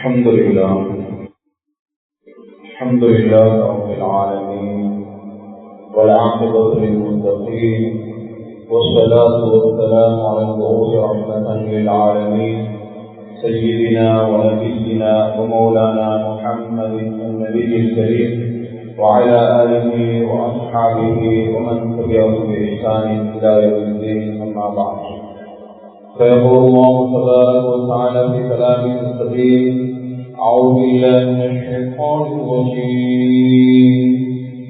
الحمد لله رب العالمين والعاقبة للمتقين والصلاة والسلام على المبعوث رحمة للعالمين سيدنا ونبينا ومولانا محمد النبي الكريم وعلى آله وأصحابه ومن تبعهم بإحسان إلى يوم الدين. أما بعد، فيقول الله تبارك وتعالى في كلامه القديم: أعوذ بالله من الشيطان الرجيم.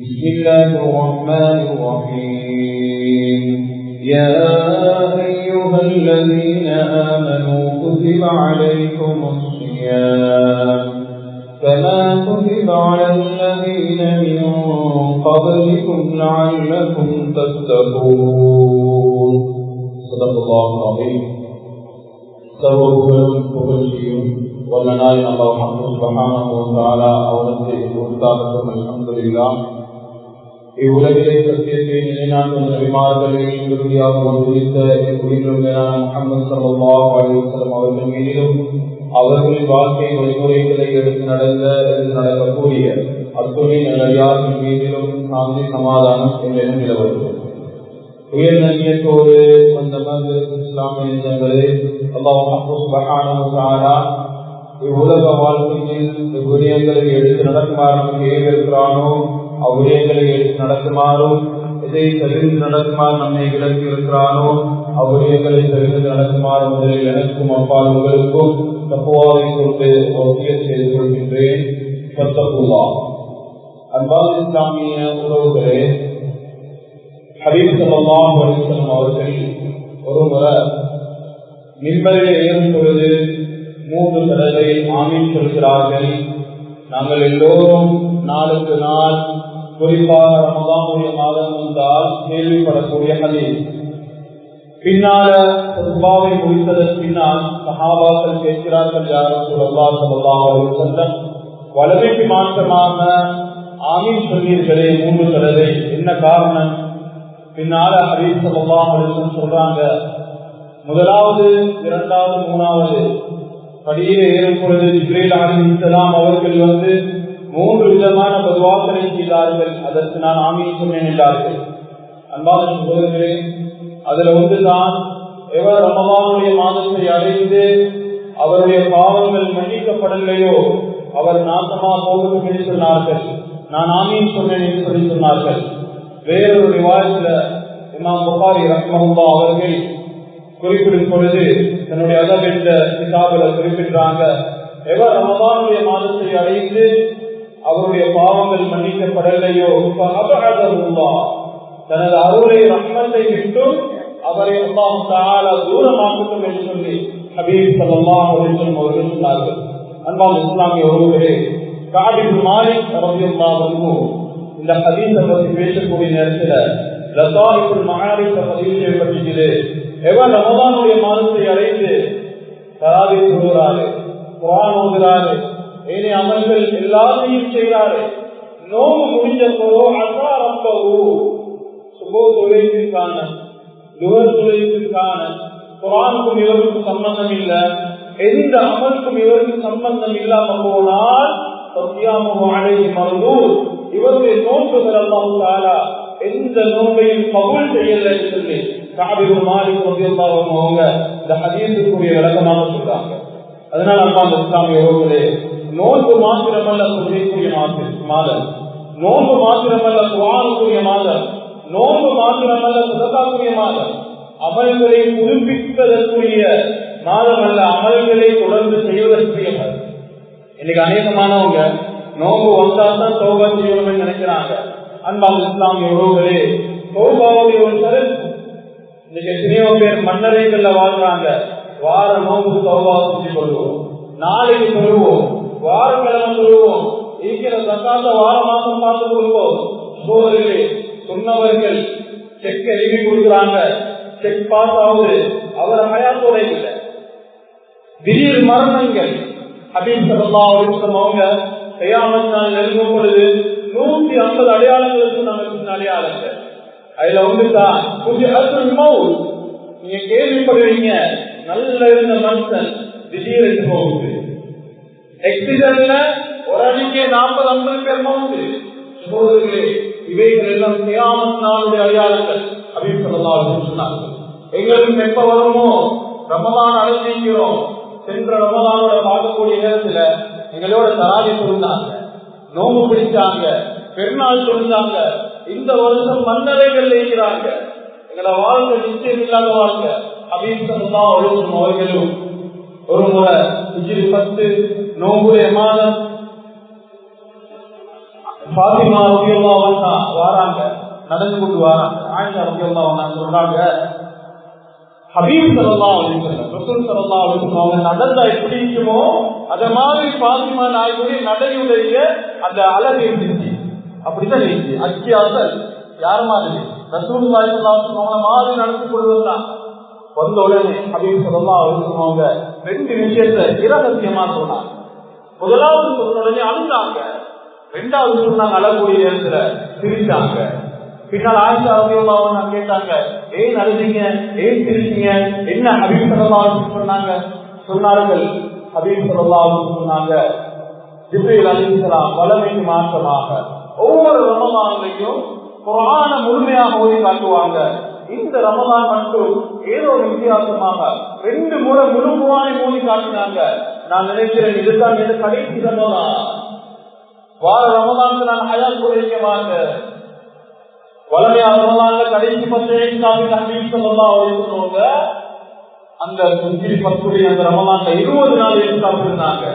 بسم الله الرحمن الرحيم. يا أيها الذين آمنوا كتب عليكم الصيام كما كتب على الذين من قبلكم لعلكم تتقون. صدق الله العظيم. சர்வபுகழும் புகழ்ச்சியும் வல்லநாய் அல்லாஹ் சுப்ஹானஹு வ தஆலா அவனுக்கு உரித்தாகட்டும். அல்ஹம்துலில்லாஹ். இவ்வுலகிலே சத்தியத்தை நிலைநாட்டும் நபிமார்களில் இறுதியாக வந்துவித்த முஹம்மது ஸல்லல்லாஹு அலைஹி வஸல்லம் அவர்கள் மீதிலும் அவர்களின் வாழ்க்கை வழிமுறைகளை எடுத்து நடக்கக்கூடிய அத்துணை நல்லடியார்கள் மீதிலும் சாந்தி சமாதானம் என்றும் நிலவுகிறது. உயர் நன்மையத்தோடு வந்த இஸ்லாமிய நெஞ்சங்களே, அல்லாஹ் சுப்ஹானஹு வ தஆலா இவ்வுலக வாழ்க்கையில் விடயங்களை எடுத்து நடக்குமாறு ஏவிருக்கிறானோ அவ்விடயங்களை எடுத்து நடக்குமாறும், இதை தெரிந்து நடக்குமாறு நம்மை விலக்கி இருக்கிறானோ அவ்விடயங்களை தெரிந்து நடக்குமாறு முதலில் எனக்கும் அப்பால் உங்களுக்கும் தக்வாவை கொண்டு வசியத் செய்து கொள்கின்றேன். ஃபத்தகுல்லாஹ். அன்பான இஸ்லாமிய உறவுகளே, ஹபீப் ஸல்லல்லாஹு அலைஹி வஸல்லம் அவர்கள் ஒரு முறை மிம்பரில் ஏறும் பொழுது 3 தடவை ஆமீன் சொல்கிறார்கள். நாங்கள் எல்லோரும் நாளுக்கு நாள், குறிப்பாக ரமதானுடைய மாதம் வந்தால் கேள்விப்படக்கூடிய ஹதீஸ். பின்னால குர்பாவை முடித்ததன் பின்னால் சஹாபாக்கள் கேட்கிறார்கள், யா ரசூலல்லாஹ் ஸல்லல்லாஹு அலைஹி வஸல்லம், வலமைக்கு மாற்றமாக ஆமீன் சொன்னீர்களே 3 தடவை, என்ன காரணம்? பின்னால ஹதீஸ் ஸல்லல்லாஹு அலைஹி வஸல்லம் சொல்றாங்க, முதலாவது, இரண்டாவது, மூணாவது படியிலே ஏறும் பொழுது ஜிப்ரீல் அலைஹிஸ்ஸலாம் அவர்கள் 3 விதமான பதுவாக்களை செய்தார்கள். அதற்கு நான் ஆமீன் சொன்னேன் என்றார்கள். அன்பான சகோதரர்களே, அதுல ஒன்றுதான், எவர் ரமலானுடைய மாதத்தை அடைந்து அவருடைய பாவங்கள் மன்னிக்கப்படலையோ அவர் நாசமா போகட்டும் என்று சொன்னார்கள். நான் ஆமீன் சொன்னேன் என்று சொல்லி சொன்னார்கள். வேறொரு ரிவாயத்துல இமாம் புகாரி ரஹ்மஹுல்லாஹ் அவர்கள் குறிப்பிடும் பொழுது தன்னுடைய அதப் என்ற கிதாபில குறிப்பிடுறாங்க, எவர் ரமலானுடைய மாதத்தை அடைந்து அவருடைய பாவங்கள் மன்னிக்கப்படலையோ தனது அருளை ரஹ்மத்தை விட்டும் அவரை அல்லாஹ் தஆலா தூரமாக்கட்டும் என்று சொல்லி ஹபீப் ஸல்லல்லாஹு அலைஹி வஸல்லம் அவர்கள் சொன்னார்கள். அன்பான இஸ்லாமிய உறவுகளே, கஅப் இப்னு மாலிக் ரலியல்லாஹு அன்ஹு இந்த ஹதீஸை பற்றி பேசக்கூடிய நேரத்தில் லதாயிஃபுல் மஆரிஃப் ஹதீஸை பற்றி, எவர் ரமலானுடைய மாதத்தை அடைந்து தராவீஹ் தொழுகிறாரு, குர்ஆன் ஓதுறாரு, ஏனைய அமல்கள் எல்லாத்தையும் செய்கிறாரு, நோம்பு முடிஞ்ச போது அஸா ரப்பஹு, சுபஹ் தொழுகைக்கான, லுஹர் தொழுகைக்கான, குர்ஆனுக்கும் இவருக்கும் சம்பந்தம் இல்லை, எந்த அமலுக்கும் இவருக்கு சம்பந்தம் இல்லாம போனால் ஸியாமுஹு அலைஹி மர்தூத், இவருடைய நோன்புகள் அல்லாஹ் தஆலா எந்த நோன்பையும் கபூல் செய்யல என்று சொல்லி கஅப் இப்னு மாலிக் ரலியல்லாஹு அன்ஹு அவங்க இந்த ஹதீஸுக்குரிய விளக்கமாக சொல்றாங்க. அதனால அன்பான இஸ்லாமிய உறவுகளே, நோன்பு மாத்திரமல்ல தொழுகைக்குரிய மாதம், நோன்பு மாத்திரமல்ல குர்ஆனுக்குரிய மாதம், நோன்பு மாத்திரமல்ல சதகாக்குரிய மாதம், அமல்களை புதுப்பிப்பதற்குரிய மாதம் அல்ல, அமல்களை தொடர்ந்து செய்வதற்குரிய மாதம். இன்னைக்கு அநேகமானவங்க நோன்பு வந்தால்தான் தௌபா செய்யணும்னு நினைக்கிறாங்க. அன்பான இஸ்லாமிய உறவுகளே, தௌபாவுடைய ஒரு கருத்து. இன்னைக்கு எத்தனையோ பேர் மன்னரைகள்ல வாழ்றாங்க. வார நோன்பு தௌபா செஞ்சு கொள்வோம், நாளைக்கு சொல்லுவோம், வாரக்கிழமை சொல்லுவோம், இருக்கிற சக்காத்த வார மாசம் பார்த்து கொள்வோம். சோதரிகளே, சொன்னவர்கள் செக் எழுதி கொடுக்குறாங்க, செக் பாஸ் ஆகுது, அவர் ஹயாத்தோட இல்லை. திடீர் மரணங்கள். ஹபீப் ஸல்லல்லாஹு அலைஹி வஸல்லம் அவங்க கியாமத் நாள் நெருங்கும் பொழுது 150 அடையாளங்களுக்கு நாங்கள் அடையாளங்கள். அதுல ஒன்றுதான் நீங்க கேள்விப்படுவீங்க, நல்ல இருந்த மனுஷன் திடீரென்று போகுது. ஆக்சிடென்ட்ல ஒரு அடிக்கே 40-50 பேர் மௌத்து. சகோதரர்களே, இவைகள் எல்லாம் கியாமத் நாளுடைய அடையாளங்கள். ஹபீப் ஸல்லல்லாஹு அலைஹி வஸல்லம் சொன்னார்கள், எங்களுக்கு எப்ப வருமோ ரமலான் அழைச்சிக்கிறோம். சென்ற ரமலானோட பார்க்கக்கூடிய நேரத்துல எங்களோட தராவி சொன்னாங்க, நோம்பு பிடிச்சாங்க, பெருநாள் சொன்னாங்க. இந்த வருஷம் மன்னரைகள் இருக்கிறாங்க. எங்களோட வாழ்க்கை நிச்சயம் இல்லாத வாழ்க்கை. ஹபீப் ஸல்லல்லாஹு அலைஹி வஸல்லம் அவர்களும் ஒரு முறை ஹிஜ்ரி 10 நோம்புடைய மாதம் ஃபாத்திமா ரலியல்லாஹு அன்ஹா வராங்க, நடந்து கொண்டு வராங்க. ஆயிஷா ரலியல்லாஹு அன்ஹா சொல்றாங்க, ஹபீப் ஸல்லல்லாஹு அலைஹி வஸல்லம் ரசூல் ஸல்லல்லாஹு அலைஹி வஸல்லம் அவங்க நடந்தா எப்படி இருக்குமோ அத மாதிரி ஃபாத்திமா நாயகியுடைய நடையுடைய அந்த அழகு இருந்துச்சு. அப்படிதான் இருந்துச்சு. அத்தியாசல் யார் மாதிரி ரசூலுல்லாஹி ஸல்லல்லாஹு அலைஹி வஸல்லம் மாதிரி நடந்து கொள்வதுதான். வந்த உடனே ஹபீப் ஸல்லல்லாஹு அலைஹி வஸல்லம் அவங்க 2 விஷயத்தை இரகசியமா சொன்னாங்க. முதலாவது சொன்ன உடனே அழுந்தாங்க. ரெண்டாவது சொன்னாங்க அழக்கூடிய நேரத்துல சிரிச்சாங்க. பின்னால் ஆயிஷா ரலியல்லாஹு அன்ஹா கேட்டாங்க, ஏன் அழுதீங்க, ஏன் சிரிச்சீங்க, என்ன ஹபீப் ஸல்லல்லாஹு அலைஹி வஸல்லம் சொன்னாங்க? சொன்னார்கள், ஹபீப் ஸல்லல்லாஹு அலைஹி வஸல்லம் சொன்னாங்க, ஜிப்ரீல் அலைஹிஸ்ஸலாம் வலமைக்கு மாற்றமாக ஒவ்வொரு ரமலான்லையும் குர்ஆனை முழுமையாக ஓதி காட்டுவாங்க. இந்த ரமலான் மட்டும் ஏதோ வித்தியாசமாக 2 முறை முழு குர்ஆனை ஓதி காட்டினாங்க. நான் நினைக்கிறேன் இதுதான் எது கடைசி ரமலான். வார ரமலானுக்கு நான் ஹயாத் குறைக்க மாட்டேன். வளமையா ரமலான்ல கடைசி 10 ஹபீப் ஸல்லல்லாஹு அலைஹி வஸல்லம் அந்த ஹிஜ்ரி 10 அந்த ரமலான்ல 20 நாள் இருந்தாங்க.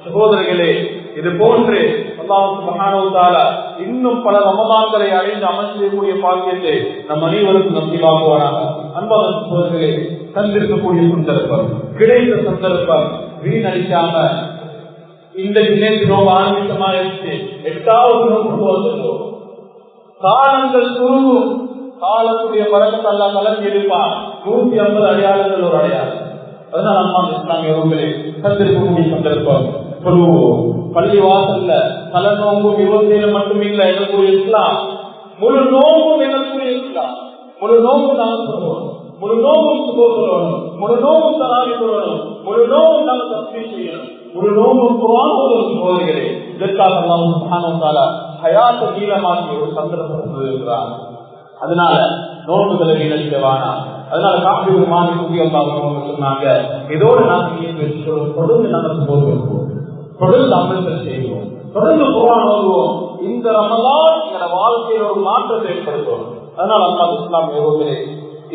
சகோதரர்களே, இது போன்று அல்லாஹ் சுப்ஹானஹு வ தஆலா இன்னும் பல ரமலான்களை அடைந்து அமல் செய்யக்கூடிய பாக்கியத்தை நம் அனைவருக்கும் நசீபாக்குவானாக. அன்பான சகோதரர்களே, தந்திருக்கக்கூடிய சந்தர்ப்பம், கிடைத்த சந்தர்ப்பம் வீணடிக்காம இந்த நேற்று நோம்பு ஆரம்பித்தமா இருக்கு, 8வது நோம்பு வந்துள்ளோம். காலங்கள் சுருங்கும், காலத்துடைய பறக்கத்தை அல்லாஹ் கலந்து எடுப்பான். 150 அடையாளங்கள் ஒரு அடையாளம். அதனால அம்மா இஸ்லாமியர்களே, தந்திருக்கக்கூடிய சந்தர்ப்பம் சொல்லுவோம். பள்ளி வாசல்ல தல நோம்பும் 27 மட்டும் இல்ல எங்களுடைய இஸ்லாம், முழு நோம்பும் எங்களுடைய இஸ்லாம். முழு நோம்பு நாங்கள் சொல்லுவோம், முழு நோம்பும் சொல்லணும், முழு நோம்பும் தராவி சொல்லணும், முழு நோம்பும் நாங்கள் தஸ்பீஹ் செய்யணும், முழு நோம்பும் குர்ஆன் ஓதணும். சகோதரர்களே, இதற்காக அல்லாஹ் சுப்ஹானஹு வ தஆலா ஹயாத்தை நீளமாக்கி ஒரு சந்தர்ப்பம் இருக்கிறார். அதனால நோம்புகளை வீணடிக்க வேணாம். அதனால காஃபிர் மாலிக் ரலியல்லாஹு அன்ஹு சொன்னாங்க, இதோட நாங்கள் தொடர்ந்து நாங்கள் போதும், தொடர்ந்து அமல்கள் செய்வோம், தொடர்ந்து குர்ஆன் ஓதுவோம். இந்த ரமலான் எங்களோட வாழ்க்கையில் ஒரு மாற்றத்தை ஏற்படுத்தும். அதனால அல்லாஹ் இஸ்லாமியர்களே,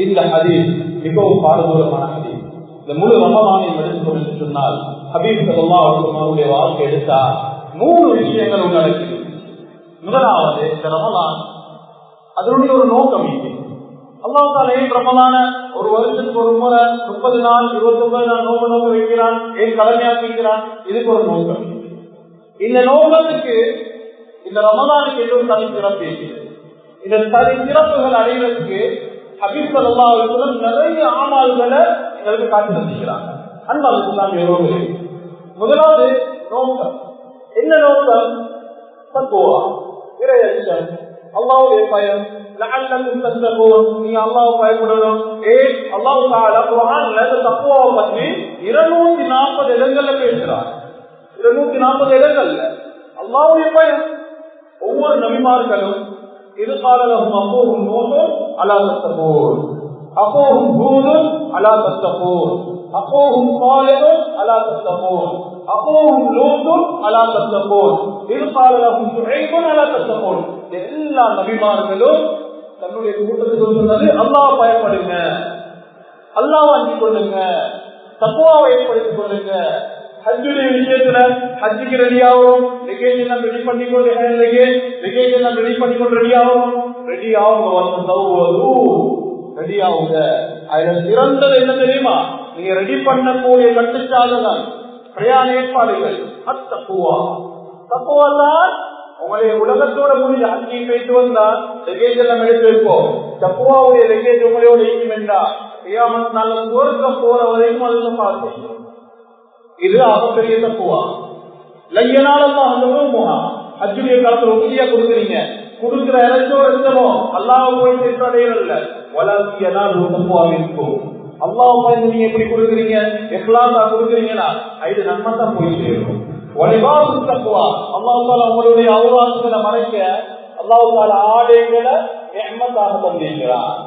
இந்த ஹதீஸ் மிகவும் பாரதூரமான ஹதீஸ். இந்த முழு ரமலானை எடுத்துக்கொண்டு சொன்னால் ஹபீப் ஸல்லல்லாஹு அலைஹி வஸல்லம் அவருடைய வாழ்க்கை எடுத்தா 3 விஷயங்கள் உள்ளடக்கியது. முதலாவது, இந்த ரமலான் அதனுடைய ஒரு நோக்கம் இல்லை. அல்லாஹ் தஆலா ஏன் ரமலான ஒரு வருஷத்துக்கு ஒரு முறை 30 நாள் 29 நாள் நோக்க வைக்கிறான், ஏன் கடமையாக்குகிறான்? இதுக்கு ஒரு நோக்கம். இந்த நோக்கத்துக்கு இந்த ரமலானுக்கு ஏதோ தனி சிறப்பு இருக்கிறது. இந்த தனி சிறப்புகள் அடைவதற்கு ஹபீப் ஸல்லல்லாஹு அலைஹி வஸல்லம் நிறைய அமல்களை எங்களுக்கு காட்டி தந்திருக்கிறாங்க. அன்பான இஸ்லாமியர்களே, முதலாவது நோக்கம் என்ன? நோக்கம் தக்வா, இறையச்சம், அல்லாஹ்வுடைய பயம். லஅல்லக்கும் தத்தகூன், நீ அல்லாஹ்வை பயப்படணும். அல்லாஹ் தஆலா குர்ஆன்ல தக்வாவை பற்றி 240 இடங்கள்ல பேசுறார். 240 இடங்கள்ல அல்லாஹ்வுடைய பயம். ஒவ்வொரு நபிமார்களும் இது காலலஹும் அபூஹும் நூஹ் அலா தத்தகூன், அபூஹும் ஹூத் அலா தத்தகூன், அபூஹும் சாலிஹ் அலா தத்தகூன், அபூஹும் லூத் அலா தத்தகூன், இது காலலஹும் ஷுஐப் அலா தத்தகூன். எல்லா நபிமார்களும் தன்னுடைய கூட்டத்துக்கு சொன்னது அல்லாஹ் பயப்படுங்க, அல்லாஹ் அஞ்சிக் கொள்ளுங்க, தக்வாவை ஏற்படுத்திக் கொள்ளுங்க. ஹஜ்ஜுடைய விஷயத்துல ஹஜ்ஜுக்கு ரெடியாகும், லெகேஜ் எல்லாம் ரெடி பண்ணிக்கொண்டு லெகேஜ் எல்லாம் ரெடி பண்ணிக்கொண்டு ரெடியாகும், ரெடி ஆகுங்க, ரெடி ஆகுங்க. அதுல சிறந்தது என்ன தெரியுமா? நீங்க ரெடி பண்ணக்கூடிய கட்டுச்சாதனம் பிரயாண ஏற்பாடுகள் அத்தக்குவா. தக்குவா தான் உங்களுடைய உலகத்தோட முடிஞ்ச ஹஜ்ஜி போயிட்டு வந்தா லெகேஜ் எல்லாம் எடுத்து வைப்போம். தக்குவாவுடைய லெகேஜ் உங்களோட இருக்கும் என்றா கியாமத் நாள்ல சுவர்க்கம் போற வரைக்கும் அதுல பார்த்து இது ஆகப்பெரிய தக்குவா. லையனாலல்லாஹ் அன்ஹுமா ஹஜ்ஜுடைய காலத்துல உறுதியா கொடுக்குறீங்க, கொடுக்குற இறைச்சோ எடுத்தனோ அல்லாஹ் போய் சென்றடையல. வலக்கியனாலு தக்குவாவிற்கும் அல்லாஹ் போய் நீங்க எப்படி கொடுக்குறீங்க, இஹ்லாஸா கொடுக்குறீங்கன்னா இது நன்மை தான் போய் சேரும். வலிபாசு தக்வா. அல்லாஹ் தஆலா உங்களுடைய அவுராத்துகளை மறைக்க அல்லாஹ் தஆலா ஆடைகளை நிஅமத்தாக தந்திருக்கிறார்.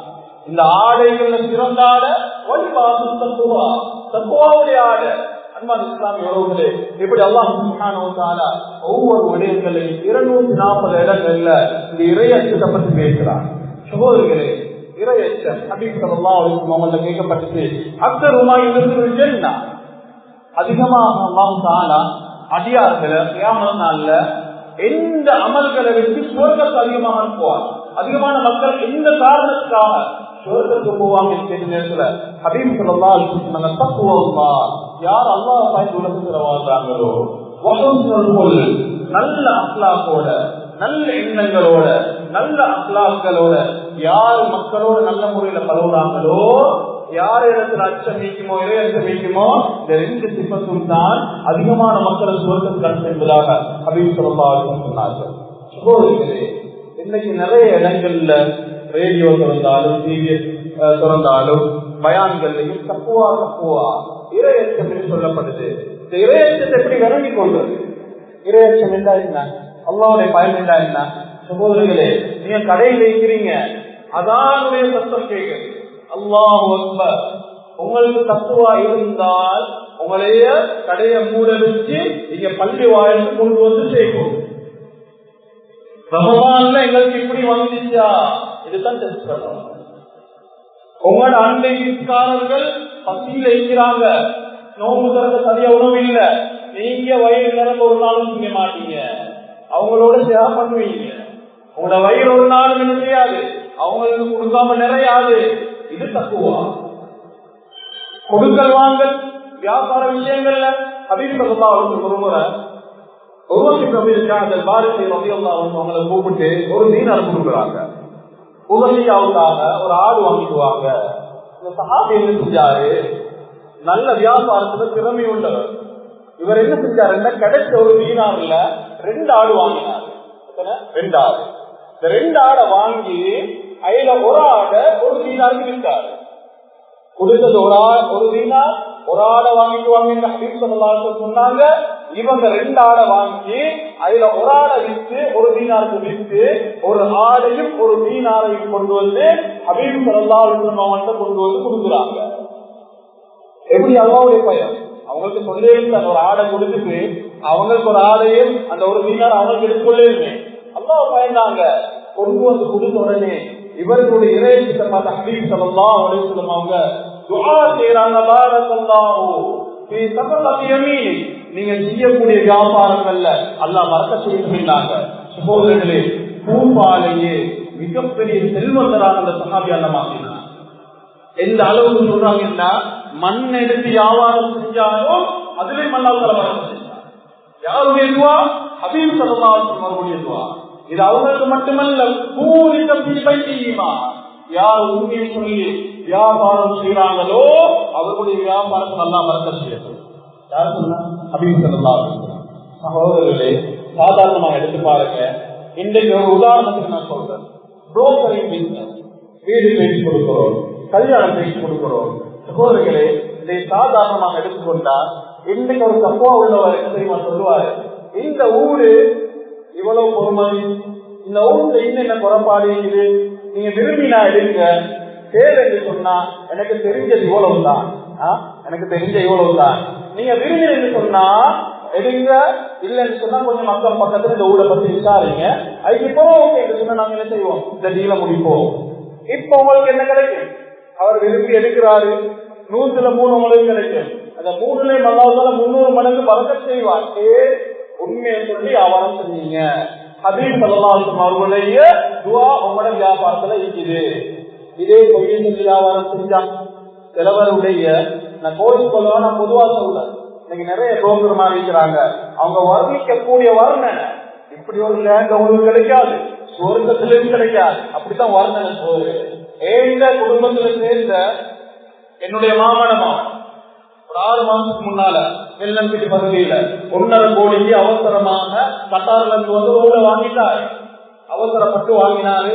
இந்த ஆடைகள்ல சிறந்த ஆடை வலிபாசு தக்வா, தக்வாவுடைய ஆடை. அன்பான இஸ்லாமிய உறவுகளே, இப்படி அல்லாஹ் சுப்ஹானஹு வ தஆலா ஒவ்வொரு விடயங்களையும் 240 இடங்கள்ல இந்த இறையச்சத்தை பற்றி பேசுறார். சகோதரர்களே, இறையச்சம் ஹபீப் ஸல்லல்லாஹு அலைஹி வஸல்லம் கேட்கப்பட்டது, அக்ஸருமா யுதுல் ஜன்னah, அதிகமாக அல்லாஹ் தஆலா அடியார்களை கியாமத் நாள்ல எந்த அமல்களை வச்சு சுவர்க்கத்துக்கு அதிகமாக அனுப்புவார். அதிகமான மக்கள் எந்த காரணத்துக்காக சுவர்க்கத்துக்கு போவாங்க கேட்ட நேரத்துல ஹபீப் ஸல்லல்லாஹு அலைஹி வஸல்லம் தக்வல்லாஹ், யார் அல்லாஹ் பயந்து உலகத்துல வாழ்றாங்களோ, நல்ல அக்லாக்கோட, நல்ல எண்ணங்களோட, நல்ல அக்லாக்களோட யார் மக்களோட நல்ல முறையில பழகுறாங்களோ, யார் இடத்துல அச்சம் நீக்குமோ, இறையச்சம் நீக்குமோ, இந்த 2 சிபத்தும் தான் அதிகமான மக்களை சுவர்க்கத்துக்கு அனுப்பும் என்பதாக ஹபீப் ஸல்லல்லாஹு அலைஹி வஸல்லம் சொன்னார்கள். சகோதரர்களே, இன்னைக்கு நிறைய இடங்கள்ல ரேடியோ திறந்தாலும், டிவி திறந்தாலும், பயான்கள்லையும் தக்குவா தக்குவா இறையச்சம் என்று சொல்லப்படுது. இந்த இறையச்சத்தை எப்படி விளங்கிக் கொள்வது? இறையச்சம் என்றா என்ன? அல்லாஹ்வுடைய பயம் என்றா என்ன? சகோதரர்களே, நீங்க கடையில் இருக்கிறீங்க, அதானுடைய சத்தம் கேட்குது, அல்லாஹு அக்பர். உங்களுக்கு தக்குவா இருந்தால் உங்களைய கடையை மூட வச்சு நீங்க பள்ளி வாழ்ந்து கொண்டு வந்து சேர்க்கும். ரமதான்ல எங்களுக்கு இப்படி வந்துச்சா, இதுதான் டெஸ்ட் பண்ணணும். உங்களோட அண்டை வீட்டுக்காரர்கள் பசியில இருக்கிறாங்க, நோம்பு திறந்த சரியா உணவு இல்ல, நீங்க வயிறு நிரம்ப ஒரு நாளும் செய்ய மாட்டீங்க, அவங்களோட ஷேர் பண்ணுவீங்க. உங்களோட வயிறு ஒரு நாளும் என்ன செய்யாது, அவங்களுக்கு கொடுக்காம நிறையாது. இது தக்குவா. கொடுக்கல் வாங்கல் வியாபார விஷயங்கள்ல ஹபீப் ஸல்லல்லாஹு அலைஹி வஸல்லம் ஒருமுறை அவங்களை கூப்பிட்டு ஒரு தீனார் கொடுக்குறாங்க. உதவியாவுக்காக ஒரு ஆடு வாங்கிக்குவாங்க. இந்த சஹாபி என்ன செஞ்சாரு, நல்ல வியாபாரத்துல திறமை உள்ளவர். இவர் என்ன செஞ்சாருன்னா, கிடைச்ச ஒரு தீனார்ல 2 ஆடு வாங்கினார். 2 ஆடு. இந்த 2 ஆடை வாங்கி அதுல ஒரு ஆடை ஒரு தீனாருக்கு விற்றாரு. கொடுத்தது ஒரு தீனார், ஒரு ஆடை வாங்கிக்குவாங்க ஹபீப் ஸல்லல்லாஹு அலைஹி வஸல்லம் சொன்னாங்க. இவங்க 2 ஆடை வாங்கி அதுல ஒரு ஆடை விற்று ஒரு தீனாருக்கு விற்று ஒரு ஆடையும் ஒரு தீனாரையும் கொண்டு வந்து ஹபீப் ஸல்லல்லாஹு அலைஹி வஸல்லம் அவங்கள்ட்ட கொண்டு வந்து கொடுக்குறாங்க. எப்படி அல்லாஹ்வுடைய பயம், அவங்களுக்கு சொல்லே ஒரு ஆடை கொடுத்துட்டு அவங்களுக்கு ஒரு ஆடையும் அந்த ஒரு தீனார் அவங்களுக்கு எடுத்துக்கொள்ளே அல்லாஹ் பயந்தாங்க. கொண்டு வந்து கொடுத்த உடனே இவர்களுடைய இறையச்சத்தை பார்த்த ஹபீப் ஸல்லல்லாஹு அலைஹி வஸல்லம் அவங்க துஆ செய்றாங்க, பாரக்கல்லாஹு ஃபீ ஸஃபகத்தி யமீனி, நீங்க செய்யக்கூடிய வியாபாரங்கள்ல அல்லாஹ் பரக்கத் செய்யுங்க. சகோதரர்களே, பூபாலையே மிகப்பெரிய செல்வந்தரான அந்த சஹாபி அல்லாஹ் மாத்தினார். எந்த அளவுக்கு சொல்றாங்கன்னா, மண் எடுத்து வியாபாரம் செஞ்சாலும் அதுவே மண்ணால் பரவாயில்லை செஞ்சார். யாருடைய துவா? ஹபீப் ஸல்லல்லாஹு அலைஹி வஸல்லம் அவர்களுடைய துவா. இது அவங்களுக்கு மட்டுமல்ல, யார் உண்மையை சொல்லி வியாபாரம் செய்யறாங்களோ அவர்களுடைய வியாபாரத்தை நல்லா மறக்க செய்யணும். யார் சொன்னா? ஹபீப் ஸல்லல்லாஹு அலைஹி வஸல்லம். சகோதரர்களே, சாதாரணமாக எடுத்து பாருங்க. இன்றைக்கு ஒரு உதாரணத்துக்கு நான் சொல்றேன். புரோக்கரிங் பிசினஸ், வீடு பேசி கொடுக்கிறோம், கல்யாணம் பேசி கொடுக்கிறோம். சகோதரர்களே, இதை சாதாரணமாக எடுத்துக்கொண்டா இன்றைக்கு ஒரு தக்குவா உள்ளவர் என்ன தெரியுமா சொல்லுவாரு, இந்த ஊரு இவ்வளவு பொறுமதி, இந்த ஊர்ல இன்னென்ன குறைபாடு இருக்குது, நீங்க விரும்பினா எடுங்க, தேவை என்று சொன்னா எனக்கு தெரிஞ்சது இவ்வளவுதான், எனக்கு தெரிஞ்ச இவ்வளவுதான், நீங்க விரும்பினு சொன்னா எடுங்க, இல்லைன்னு சொன்னா கொஞ்சம் மக்கள் பக்கத்துல இந்த ஊரை பத்தி விசாரிங்க, அதுக்கு இப்போ ஓகே என்று சொன்னா நாங்க என்ன செய்வோம், இந்த டீலை முடிப்போம். இப்ப உங்களுக்கு என்ன கிடைக்கும்? அவர் விரும்பி எடுக்கிறாரு, 100ல 3 உங்களுக்கு கிடைக்கும். அந்த 3லயும் அல்லாஹ்வுத்தாலா 300 மடங்கு பரக்கத் செய்வார். உண்மையை சொல்லி வியாபாரம் செஞ்சீங்க. ஹபீப் ஸல்லல்லாஹு அலைஹி வஸல்லம் அவர்களுடைய துஆ உங்களோட வியாபாரத்துல இருக்குது. இதே பொய்யை சொல்லி வியாபாரம் செஞ்சா சிலவருடைய, நான் கோர்ஸ் சொல்லவா, நான் பொதுவா சொல்றேன், இன்னைக்கு நிறைய புரோக்கர் மாதிரி இருக்கிறாங்க, அவங்க வர்ணிக்கக்கூடிய வர்ணனை இப்படி ஒரு லேண்ட் உங்களுக்கு கிடைக்காது, சொர்க்கத்திலும் கிடைக்காது, அப்படித்தான் வர்ணனை சொல்றது. ஏந்த குடும்பத்துல சேர்ந்த என்னுடைய மாமனமா ஒரு 6 மாசத்துக்கு முன்னால வெள்ளம்பட்டி பகுதியில 1.5 கோடிக்கு அவசரமாக கட்டார்ல இருந்து வந்து ரோட வாங்கிட்டாரு. அவசரப்பட்டு வாங்கினாரு.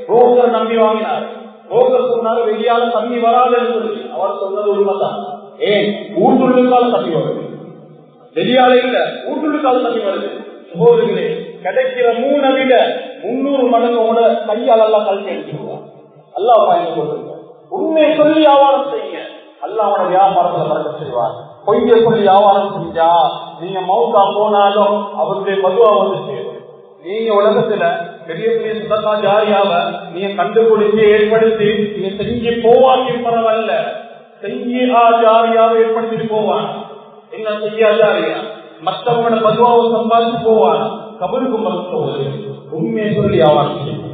புரோக்கர் நம்பி வாங்கினாரு. புரோக்கர் சொன்னாரு வெளியால தண்ணி வராதுன்னு சொல்லி. அவர் சொன்னது உண்மைதான். வீட்டுள்ளுக்கால தண்ணி வருது. வெளியால இல்ல, வீட்டுக்கு அது தண்ணி வருது. சகோதரர்களே, கிடைக்கிற 3 விட 300 மடங்கு உங்களோட கையால் எல்லாம் கல்வி எடுத்துருவான். அல்லாஹ் பயந்து கொள்ளுங்க. உண்மையை சொல்லி வியாபாரம் செய்யுங்க, அல்லாஹ் அவனோட வியாபாரத்துல பறக்க செய்வார். பொய்ய சொல்லி வியாபாரம் செஞ்சா நீங்க மௌத்தா போனாலும் அவருடைய பதுவா வந்து சேரும். நீங்க உலகத்துல பெரிய பெரிய சுதக்கா ஜாரியாவ நீங்க கண்டுபிடிச்சு ஏற்படுத்தி நீங்க செஞ்சு போவாங்க பரவாயில்ல, செய்யா ஜாரியாவை ஏற்படுத்திட்டு போவான். என்ன செய்யா ஜாரியா மற்றவங்களோட பதுவாவை சம்பாதிச்சு போவான். கபருக்கு மறுத்து உண்மையை சொல்லி வியாபாரம் செய்யுங்க,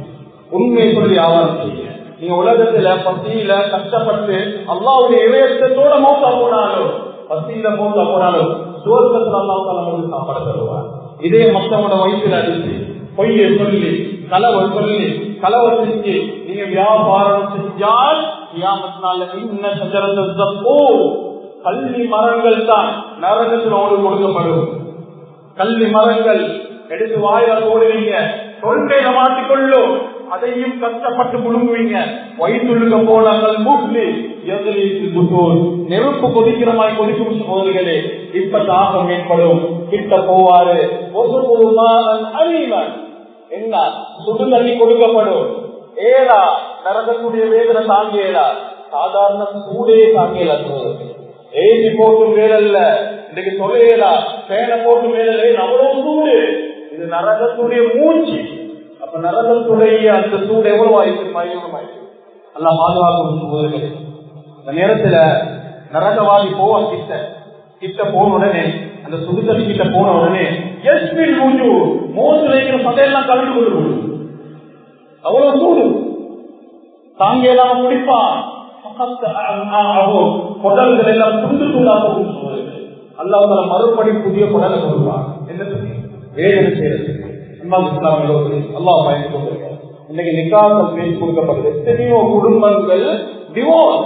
உண்மையை சொல்லி வியாபாரம் செய்யுங்க. நீங்க உலகத்துல பசியில கஷ்டப்பட்டு அல்லாஹ்வுடைய இறையச்சத்தோட மௌத்தா போனாலும், பசியில மௌத்தா போனாலும் சுவர்க்கத்துல அல்லாஹ் உங்களுக்கு சாப்பாடு தருவார். இதே மற்றவங்களோட வயிற்றுல அடிச்சு பொய்யை சொல்லி களவை சொல்லி களவை செஞ்சு நீங்க வியாபாரம் செஞ்சால் கல்வி மரங்கள் தான் நரகத்தில் உங்களுக்கு கொடுக்கப்படும். கல்வி மரங்கள் எடுத்து வாயில போடுவீங்க, தொண்டையில மாட்டிக்கொள்ளும், அதையும் கஷ்டப்பட்டு முழுங்குவீங்க. வயிற்றுக்க போனாங்கள் மூட்டு நெருப்பு கொதிக்கிற மாதிரி கொதிக்கும் சகோதரிகளே. இப்ப தாகம் ஏற்படும், கிட்ட போவாரு. என்ன சுடு தண்ணி கொடுக்கப்படும். ஏடா நரகக்கூடிய வேதனை தாங்கியலா, சாதாரண சூடே தாங்கியலா. ஏசி போட்டு வேலல்ல, இன்னைக்கு தொலையலா, பேனை போட்டு வேலை அவ்வளவு சூடு. இது நரகத்துடைய மூச்சு. அப்ப நரகத்துடைய அந்த சூடு எவ்வளவு ஆயிருக்கு, நல்லா பாதுகாக்கும் சகோதரர்களே. இந்த நேரத்துல நரகவாதி போவ கிட்ட போன உடனே, அந்த சுடுதண்ணி கிட்ட போன உடனே மோசு வைக்கிற சதையெல்லாம் கலந்து கொண்டு அவ்வளவு சூடு தாங்க எல்லாம் குடிப்பான். குடல்கள் எல்லாம் துண்டு துண்டா போகும் சகோதரர்களே. அல்லாஹ் மறுபடி புதிய குடலை கொள்வான். என்னத்துக்கு? வேதனை செய்யறதுக்கு. அல்லாஹ் பயந்து கொண்டிருக்க இன்னைக்கு நிக்காக்கள் பேசி கொடுக்கப்படுது. எத்தனையோ குடும்பங்கள் டிவோர்ஸ்,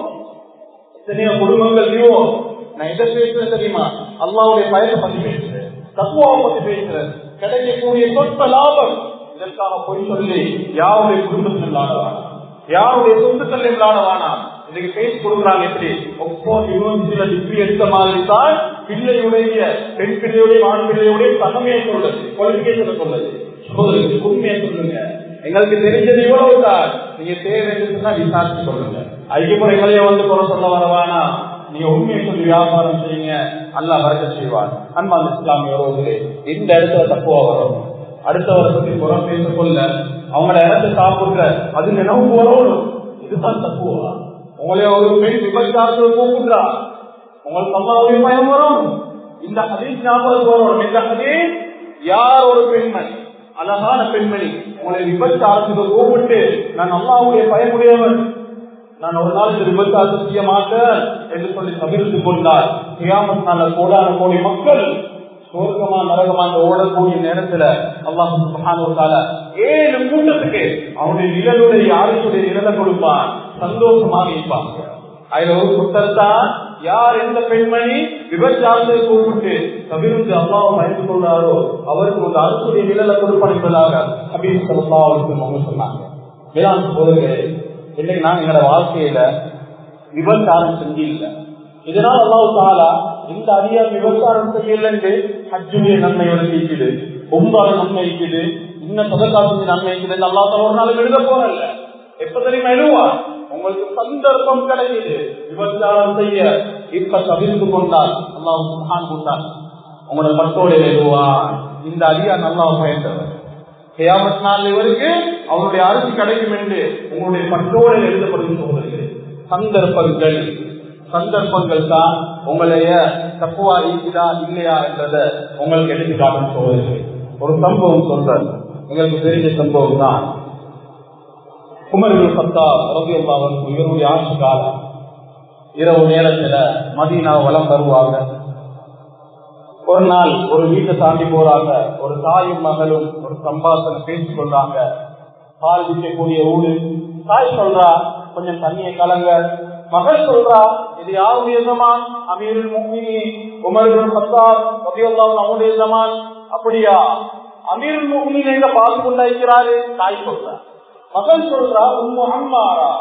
எத்தனையோ குடும்பங்கள் டிவோர்ஸ். நான் எதை பேசுறேன் தெரியுமா? அல்லாஹ்வுடைய பயத்தை பத்தி பேசுறேன், தத்துவாவை பத்தி பேசுறேன். கிடைக்கக்கூடிய சொற்ப லாபம் இதற்காக பொய் சொல்லி யாருடைய குடும்பத்தில் விளையாடவானா, யாருடைய சொத்துக்கள் விளையாடவானா. இன்னைக்கு பேசி கொடுக்குறாங்க. எப்படி யூனிவர்சிட்டியில டிகிரி எடுத்த மாதிரி தான் பிள்ளையுடைய பெண் பிள்ளையுடைய ஆண் பிள்ளையுடைய தகமையை சொல்லுது, குவாலிபிகேஷனை சொல்லுது. உண்மையை சொல்லுங்க, எங்களுக்கு தெரிஞ்சது இவ்வளவுதான். நீங்க தேவைன்னா விசாரிச்சு சொல்லுங்க. ஐக்கியமுறை எங்களையே வந்து குறை சொல்ல வரவானா, நீங்க உண்மையை சொல்லி வியாபாரம் செய்யுங்க, அல்லாஹ் வரக்க செய்வார். அன்பான இஸ்லாமிய உறவுகளே, இந்த இடத்துல தப்புவா வரும். அடுத்தவரை பத்தி புறம் பேச கொள்ள அவங்கள இடத்த சாப்பிடுற அது நினைவு வரணும். இதுதான் தப்புவா. உங்களே ஒரு பெண் விபச்சாரத்தில் கூப்பிடுறா, உங்களுக்கு அல்லாஹ்வுடைய பயம் வரும். இந்த ஹதீஸ் ஞாபகம் வரணும். இந்த ஹதீஸ் யார் ஒரு பெண்மணி, அழகான பெண்மணி உங்களை விபச்சாரத்துக்கு கூப்பிட்டு நான் அல்லாஹ்வுடைய பயமுடையவன், நான் ஒரு நாள் இந்த விபச்சாரம் செய்ய மாட்டேன் என்று சொல்லி தவிர்த்து கொண்டார். கியாமத் நாள் கோடான கோடி மக்கள் சொர்க்கமா நரகமா ஓடக்கூடிய நேரத்துல அல்லாஹ் சுப்ஹானஹு வ தஆலா 7 கூட்டத்துக்கு அவனுடைய நிழலுடைய யாருடைய நிழலை கொடுப்பான், சந்தோஷமாக இருப்பாங்க. அதுல ஒரு கூட்டத்தான் யார் எந்த பெண்மணி விபச்சாரத்தை கூப்பிட்டு தவிர்த்து அல்லாஹ் பயந்து கொண்டாரோ அவருக்கு ஒரு அரசுடைய நிழலை கொடுப்பான் என்பதாக ஹபீப் ஸல்லல்லாஹு அலைஹி வஸல்லம் சொன்னாங்க. வேளாண் சகோதரர்களே, இன்னைக்கு நான் எங்களோட வாழ்க்கையில விபச்சாரம் செஞ்சு இல்லை. இதனால் அல்லாஹ் தஆலா இந்த அதிக விபச்சாரம் செய்யலன்னு ஹஜ்ஜுடைய நன்மை இருக்குது, உம்ரால நன்மை இருக்குது, இன்னும் சதகா செஞ்ச நன்மை இருக்குது. அல்லாஹ் தஆலா ஒரு நாள் எழுத போறல்ல, எப்ப தெரியுமா எழுவா? உங்களுக்கு சந்தர்ப்பம் கிடைக்குது விபச்சாரம் செய்ய, இப்ப தவிர்த்து கொண்டால் அல்லாஹ் சுப்ஹானஹு வ தஆலா உங்களோட பட்டோட எழுதுவான். இந்த அதிகா நல்லா பயந்தவர் கியாமத் நாள் இவருக்கு அவருடைய அரிசி கிடைக்கும் என்று உங்களுடைய பட்டோட எழுதப்படும் சோதனைகள். சந்தர்ப்பங்கள் தான் உங்களைய தப்புவா இருக்குதா இல்லையா என்றதை உங்களுக்கு எடுத்து காட்டும் சோதனைகள். ஒரு சம்பவம் சொல்றேன், உங்களுக்கு தெரிஞ்ச சம்பவம் தான். உமர் இப்னு கத்தாப் ரலியல்லாஹு அன்ஹு இவருடைய ஆட்சி காலம். இரவு நேரத்துல மதீனா வலம் வருவாங்க. ஒரு நாள் ஒரு வீட்டை தாண்டி போறாங்க. ஒரு தாயும் மகளும் ஒரு சம்பாஷணை பேசிக் கொள்றாங்க. பால் விற்கக்கூடிய ஊரு. தாய் சொல்றா கொஞ்சம் தண்ணியை கலங்க. மகள் சொல்றா இது யாருடைய ஜமான்? அமீருல் முஃமினீன் உமர் இப்னு கத்தாப் ரலியல்லாஹு அன்ஹு அவருடைய ஜமான். அப்படியா? அமீருல் முஃமினீன் எங்க பார்த்து கொண்டிருக்கிறாரு? தாய் சொல்றா. மகள் சொல்றா உம்மு அம்மாரா.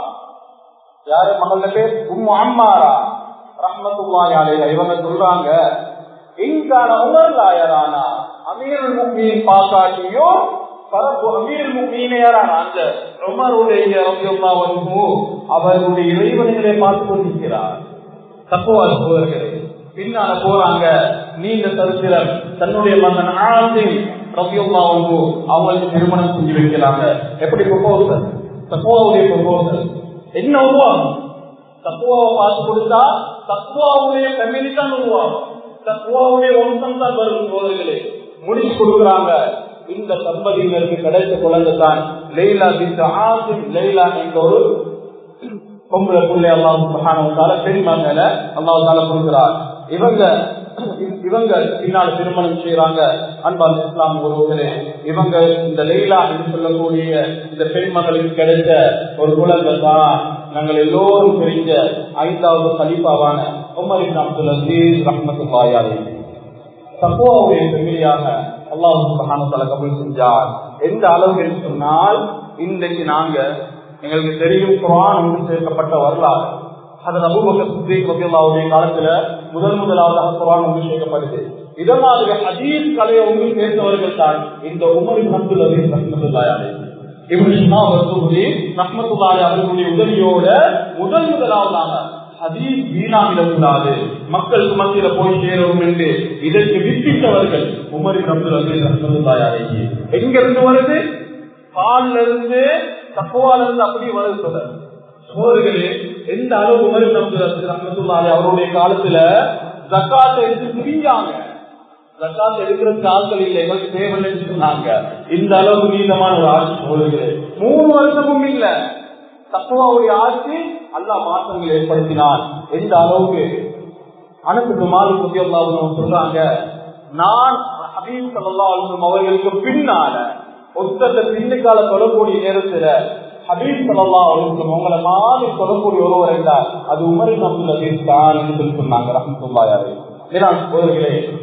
யாரு மகள் பேர்? உம்மு அம்மாரா ரஹ்மத்துல்லாஹி அலைஹா. இவங்க சொல்றாங்க இங்கான உமர்லாயரானா அமீருல் முஃமினீன் பாக்காட்டியோ பரப்பு அமீருல் முஃமினீன் யாரான அந்த உமருடைய ரலியல்லாஹு அன்ஹு அவருடைய இறைவனைகளை பார்த்து கொண்டிருக்கிறார். தக்வா சகோதரர்களே, பின்னால போறாங்க நீண்ட சரித்திரம். தன்னுடைய மகன் ஆசிம் ரலியல்லாஹு அன்ஹு அவங்களுக்கு திருமணம் செஞ்சு வைக்கிறாங்க. எப்படி ப்ரொபோசல்? தக்வாவுடைய ப்ரொபோசல் என்ன உருவாகும்? தக்வாவை பார்த்து கொடுத்தா தக்வாவுடைய ஃபேமிலி தான் உருவாகும், தக்வாவுடைய வம்சம் தான் வரும். சோதர்களே முடிச்சு கொடுக்குறாங்க. இந்த தம்பதியினருக்கு கிடைத்த குழந்தை தான் லைலா பின்த் ஆசிம். லைலா என்ற ஒரு பொம்பளை பிள்ளை அல்லாஹ் சுப்ஹானஹு வ தஆலா பெண் மகளை அல்லாஹ் தஆலா கொடுக்கிறார். இவங்க பின்னால் திருமணம் செய்யறாங்க. அன்பான இஸ்லாம் உறவுகளே, இவங்க இந்த லைலா என்று சொல்லக்கூடிய இந்த பெண் மகளுக்கு கிடைத்த ஒரு குழந்தை தான் நாங்கள் எல்லோரும் தெரிஞ்ச 5வது கலீஃபாவான உமர் இப்னு அப்துல் அஸீஸ் ரஹ்மத்துல்லாஹி அலைஹி. தக்வாவுடைய ஃபேமிலியாக அல்லாஹ் சுப்ஹானஹு வ தஆலா கபூல் செஞ்சார். எந்த அளவுக்கு என்று சொன்னால், இன்றைக்கு நாங்க எங்களுக்கு தெரியும் குர்ஆன் ஒன்று சேர்க்கப்பட்ட வரலாறு. ஹதரத் அபூபக்கர் சித்திக் ரலியல்லாஹு காலத்துல முதலாவதாக குர்ஆன் ஒன்று சேர்க்கப்படுது. இதனால் ஹதீஸ் கலையை ஒன்று சேர்ந்தவர்கள் தான் இந்த உமர் இப்னு அப்துல் அஸீஸ் ரஹ்மத்துல்லாஹி அலைஹி. இப்னு ஷிஹாப் அஸ்-ஸுஹ்ரி ரஹ்மத்துல்லாஹி அவர்களுடைய உதவியோட முதலாவதாக ஹதீஸ் வீணாகிடக்கூடாது, மக்களுக்கு மத்தியில போய் சேரும் என்று இதற்கு வித்திட்டவர்கள் உமர் இப்னு அப்துல் அஸீஸ் ரஹ்மத்துல்லாஹி அலைஹி. எங்க இருந்து வருது? பால்ல இருந்து தக்வால இருந்து அப்படியே வருது. சொல்றாரு சோதர்களே, எந்த அளவு உமர் இப்னு அப்துல் அஸீஸ் ரஹ்மத்துல்லாஹி அவருடைய காலத்துல ஜகாத்தை எடுத்து பிரிஞ்சாங்க. ஜகாத் எடுக்கிறதுக்கு ஆட்கள் இல்லை, எங்களுக்கு தேவையில்லைன்னு சொன்னாங்க. இந்த அளவுக்கு நீளமான ஒரு ஆட்சி சோதர்களே. 3 வருஷமும் இல்ல தக்வாவுடைய ஆட்சி அல்லாஹ் மாற்றங்கள் ஏற்படுத்தினார். எந்த அளவுக்கு அனஸ் மாலிக் ரலியல்லாஹு அன்ஹு சொல்றாங்க, நான் ஹபீப் ஸல்லல்லாஹு அலைஹி வஸல்லம் அவர்களுக்கு பின்னால ஒருத்தர் பின்னுக்கால சொல்லக்கூடிய நேரத்துல ஹபீப் ஸல்லல்லாஹு அலைஹி வஸல்லம் உங்களை மாதிரி சொல்லக்கூடிய ஒருவர் என்றால் அது உமர் இப்னு அப்துல் அஸீஸ் தான் என்று சொல்லி சொன்னாங்க ரஹ்மத்துல்லாஹி அலைஹி.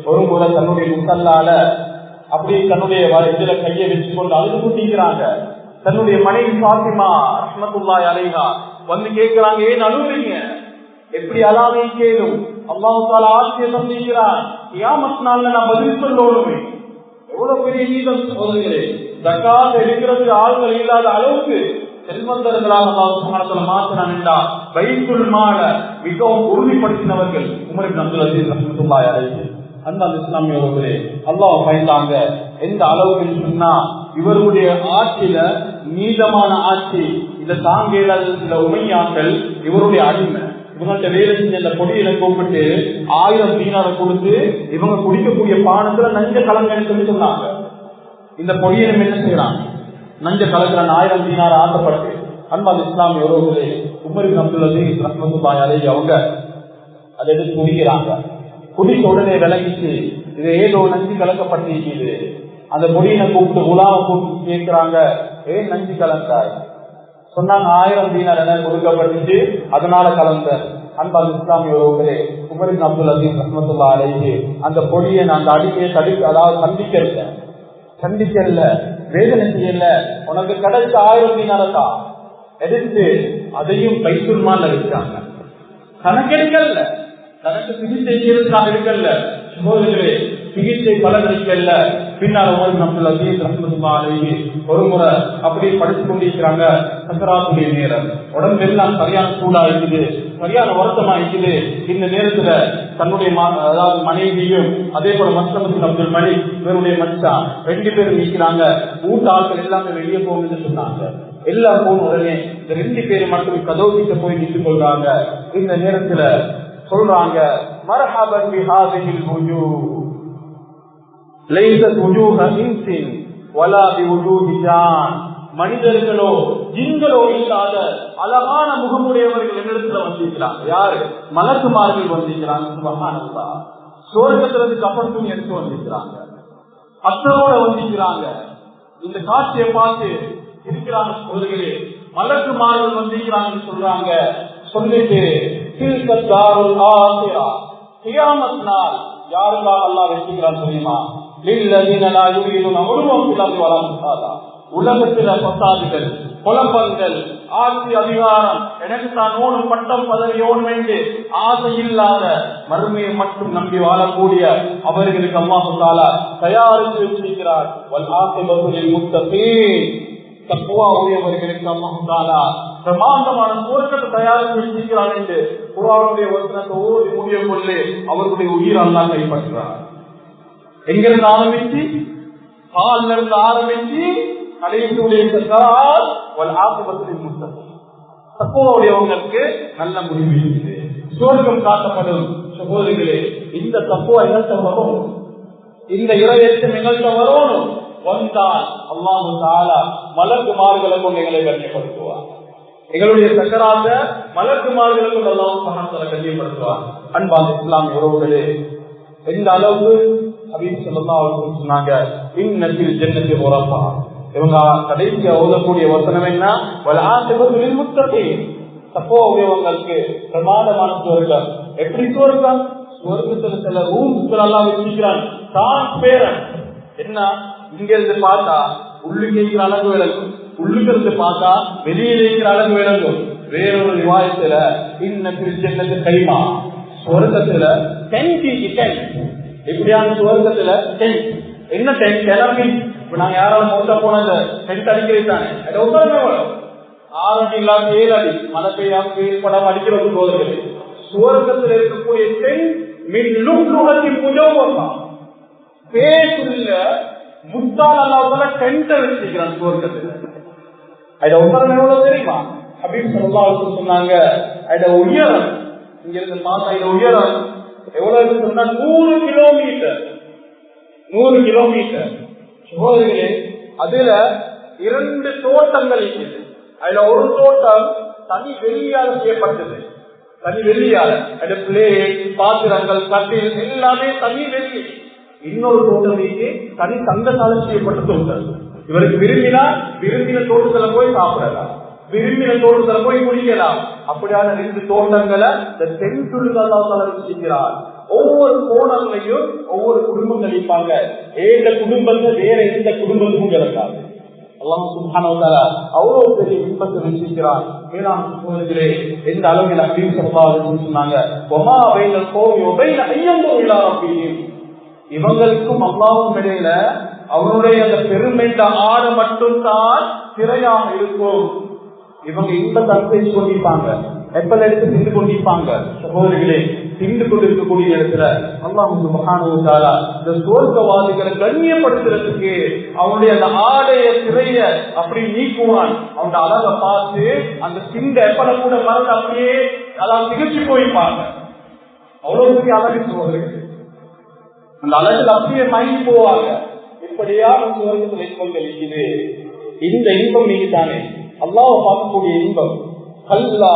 ஒரு முறை தன்னுடைய முசல்லால அப்படி தன்னுடைய வயிற்றுல கையை வச்சு கொண்டு அழுது கொண்டிருக்கிறாங்க. தன்னுடைய மனைவி ஃபாத்திமா ரஹ்மத்துல்லாஹி அலைஹா வந்து கேட்கிறாங்க, ஏன் அழுகுறீங்க? எப்படி அழாமை கேளும்? அல்லாஹ் தஆலா ஆசியை தந்திருக்கிறான், கியாமத் நாள்ல நான் பதில் சொல்லணுமே. எவ்வளவு பெரிய நீதம் சோதனைகளே! ஜகாத் எடுக்கிறது ஆள்கள் இல்லாத அளவுக்கு செல்வந்தர்களாக அல்லாஹ் சுப்ஹானஹு வ தஆலா மாற்றினான் என்றால் பைத்துல் மால மிகவும் உறுதிப்படுத்தினவர்கள் உமர் இப்னு அப்துல் அஸீஸ் ரஹ்மத்துல்லாஹி அலைஹி. அன்பான இஸ்லாமியர்களே, அல்லாஹ் பயந்தாங்க. எந்த அளவுக்கு சொன்னா இவருடைய ஆட்சியில நீதமான ஆட்சி. இந்த தாங்கேல சில உமையாக்கள் இவருடைய அடிமை. இவங்கள்ட்ட வேலை செஞ்ச அந்த பொடியில கூப்பிட்டு 1000 தீனாரை கொடுத்து இவங்க குடிக்கக்கூடிய பானத்துல நஞ்ச கலங்கன்னு சொல்லி சொன்னாங்க. இந்த பொடியினம் என்ன செய்யறாங்க? நஞ்ச கலக்கிற 1000 தீனார ஆசைப்பட்டு அன்பான இஸ்லாமிய உறவுகளே, உமர் இப்னு அப்துல் அஸீஸ் ரஹ்மத்துல்லாஹி அலைஹி அவங்க அதை எடுத்து குடிக்கிறாங்க. குடிக்க உடனே விளங்கிச்சு இது ஏதோ நஞ்சு கலக்கப்பட்டிருக்குது. அந்த பொடியினை கூப்பிட்டு உலாம கூப்பிட்டு கேட்கிறாங்க, ஏன் நஞ்சு கலந்தாய்? சொன்னாங்க 1000 தீனார் என கொடுக்கப்பட்டுச்சு, அதனால கலந்த. அன்பான இஸ்லாமிய உறவுகளே, உமர் இப்னு அப்துல் அஸீஸ் ரஹ்மத்துல்லாஹி அலைஹி அந்த பொடியை அந்த அடிமையை அதாவது சந்திக்கல, வேதனை செய்யல. உனக்கு கிடைச்ச 1000 தீனாரா எடுத்து அதையும் பைத்துல் மால்ல வச்சாங்க. தனக்கு எடுக்கல, தனக்கு சிகிச்சை செய்யறதுக்காக எடுக்கல. சகோதரர்களே, சிகிச்சை பலனளிக்கல. பின்னால் உமர் இப்னு அப்துல் அஸீஸ் ரஹ்மத்துல்லாஹி அலைஹி ஒரு முறை அப்படி படிச்சு கொண்டிருக்கிறாங்க. சக்கராத்துடைய நேரம், உடம்பெல்லாம் சரியான சூடா இருக்குது, சரியான வருத்தமா இருக்குது. இந்த நேரத்துல தன்னுடைய அதாவது மனைவியும் அதே போல மஸ்லமத் அப்துல் மலிக் இவருடைய மச்சான் 2 பேரும் நிற்கிறாங்க. ஊட்ட ஆட்கள் எல்லாமே வெளியே போகணும்னு சொன்னாங்க. எல்லாம் போன உடனே இந்த 2 பேரும் மட்டும் கதவுகிட்ட போய் நின்று கொள்றாங்க. இந்த நேரத்துல சொல்றாங்க, மர்ஹபன் பிஹாதிஹில் வுஜூஹ் லைஸத் வுஜூஹ இன்சின் வலா பிவுஜூஹி ஜான். மனிதர்களோ ஜின்களோ இல்லாத அழகான முகமுடையவர்கள் என்னிடத்துல வந்திருக்கிறாங்க. யாரு? மலக்குமார்கள் வந்திருக்கிறாங்க. சுப்ஹானல்லாஹ். சொர்க்கத்திலிருந்து கப்பல் துணி எடுத்து வந்திருக்கிறாங்க, அத்தரோட வந்திருக்கிறாங்க. இந்த காட்சியை பார்த்து இருக்கிறாங்க சோதர்களே. மலக்குமார்கள் வந்திருக்கிறாங்கன்னு சொல்றாங்க. சொல்லிட்டு கியாமத் நாள் யாருக்காக அல்லாஹ் வெற்றிக்கிறான் தெரியுமா? உலகத்தில பசாதுகள், குழப்பங்கள், ஆட்சி அதிகாரம், எனக்கு தான் ஓடும் பட்டம் பதவி ஓடும் என்று ஆசை இல்லாத மறுமையை மட்டும் நம்பி வாழக்கூடிய அவர்களுக்கு அல்லாஹ் தஆலா தயாரித்து வச்சிருக்கிறார். வல் ஆகிபத்து லில் முத்தகீன், தக்வா உடையவர்களுக்கு அல்லாஹ் தஆலா பிரமாண்டமான சுவர்க்கத்தை தயாரித்து வச்சிருக்கிறார் என்று குர்ஆனுடைய வசனத்தை ஓதி முடிய கொள்ளே அவர்களுடைய உயிர் அல்லாஹ் கைப்பற்றுகிறார். எங்கிருந்து ஆரம்பிச்சு, காலில் இருந்து ஆரம்பிச்சு கடைசியுடைய தக்குவாவுடையவங்களுக்கு நல்ல முடிவு இருக்குது, சுவர்க்கம் காட்டப்படும். சகோதரிகளே, இந்த தக்குவா எங்கள்கிட்ட வரும், இந்த இறையற்றம் எங்கள்கிட்ட வரணும். வந்தால் அல்லாஹ் தஆலா மலக்குமார்களை கொண்டு எங்களை கண்ணியப்படுத்துவார். எங்களுடைய சக்கராத்த மலக்குமார்களை கொண்டு அல்லாஹ் சுப்ஹானஹு வ தஆலா கண்ணியப்படுத்துவார். அன்பான இஸ்லாமிய உறவுகளே, எந்த அளவு ஹபீப் ஸல்லல்லாஹு அலைஹி வஸல்லம் சொன்னாங்க, இன்னல் ஜன்னத்தி குரஃபா. இவங்க கடைசியா ஓதக்கூடிய வசனம் என்ன, வல் ஆகிபத்து லில் முத்தகீன், தக்வா உடையவங்களுக்கு பிரமாண்டமான சுவர்க்கம். எப்படி சுவர்க்கம்? சுவர்க்கத்துல சில ரூம்ஸ்கள் எல்லாம் வச்சிருக்கிறான், டிரான்ஸ்பேரன்ட். என்ன, இங்க இருந்து பார்த்தா உள்ளுக்கு இருக்கிற அழகு விளங்கும், உள்ளுக்கு இருந்து பார்த்தா வெளியே இருக்கிற அழகு விளங்கும். வேறொரு ரிவாயத்துல இன்னல் ஜன்னத்தி கைமா, சுவர்க்கத்துல 10 இப்படியான சுவர்க்கத்துல 10 என்ன 10 கிளம்பி. இப்ப நாங்க யாராவது மொத்த போனது 10 அடிக்கிறாங்க, அது ஒவ்வொருமே வரும் 6 அடி இல்லாம 7 அடி மழை பெய்யாம வெயில் படம் அடிக்கிறது போது. சுவர்க்கத்தில் இருக்கக்கூடிய 10 மின்னுகத்தின் புஜோவா பேசுல முத்தால் அல்லாஹ் டென்ட் வச்சிருக்கிறான் சுவர்க்கத்துல. அது ஒவ்வொருமே எவ்வளவு தெரியுமா? ஹபீப் ஸல்லல்லாஹு அலைஹி வஸல்லம் சொன்னாங்க, அது உயரம் இங்க இருந்து பார்த்தா இது உயரம் எவ்வளவு சொன்னா 100 கிலோமீட்டர். 100 கிலோமீட்டர். சகோதரிகளே, அதுல 2 தோட்டங்கள் இருக்குது. அதுல ஒரு தோட்டம் தனி வெள்ளியால் செய்யப்பட்டது, தனி வெள்ளியால். அது பிளேட், பாத்திரங்கள், கட்டில் எல்லாமே தனி வெள்ளி. இன்னொரு தோட்டம் தனி தங்கத்தால் செய்யப்பட்ட தோட்டம். இவருக்கு விரும்பின தோட்டத்துல போய் சாப்பிடலாம், விரும்பின தோட்டத்துல போய் குடிக்கலாம். அப்படியான 2 தோட்டங்களை செஞ்சுள்ளார். ஒவ்வொரு கோணங்களையும் ஒவ்வொரு குடும்பங்கள் இருப்பாங்க. ஏழு குடும்பத்தை வேற எந்த குடும்பத்துக்கும் கிடக்காது. அல்லாஹ் சுப்ஹானஹு வ தஆலா அவ்வளவு பெரிய இன்பத்தை வச்சிருக்கிறார். மேலான சகோதரர்களே, எந்த அளவுக்கு நபி ஸல்லல்லாஹு அலைஹி வஸல்லம் சொன்னாங்க, வமா பைனல் கௌமி வ பைன அய்யந்து இலா ரப்பிஹிம். இவங்களுக்கும் அல்லாஹ்வுக்கும் இடையில அவருடைய அந்த பெருமைன்ற ஆடு மட்டும் தான் திரையாக இருக்கும். இவங்க இன்பத்தை அனுபவிச்சு கொண்டிருப்பாங்க, எப்பல் எடுத்து தின்று கொண்டிருப்பாங்க. சகோதரிகளே, தின்று கொண்டிருக்கக்கூடிய இடத்துல அல்லாஹ் சுப்ஹானஹு வ தஆலா இந்த சுவர்க்கவாதிகளை கண்ணியப்படுத்துறதுக்கு அவனுடைய அந்த ஆடைய திரைய அப்படி நீக்குவான். அவனுடைய அழகை பார்த்து அந்த சிந்த எப்பல கூட மறந்து அப்படியே அதான் திகழ்ச்சி போயிருப்பாங்க. அவ்வளவு பெரிய அழகு சகோதரிகள், அந்த அழகில் அப்படியே மயங்கி போவாங்க. இப்படியான சுவர்க்கத்தில் இன்பங்கள் இருக்குது. இந்த இன்பம் நீங்க தானே அல்லாஹ் பார்க்கக்கூடிய இன்பம். கல்லா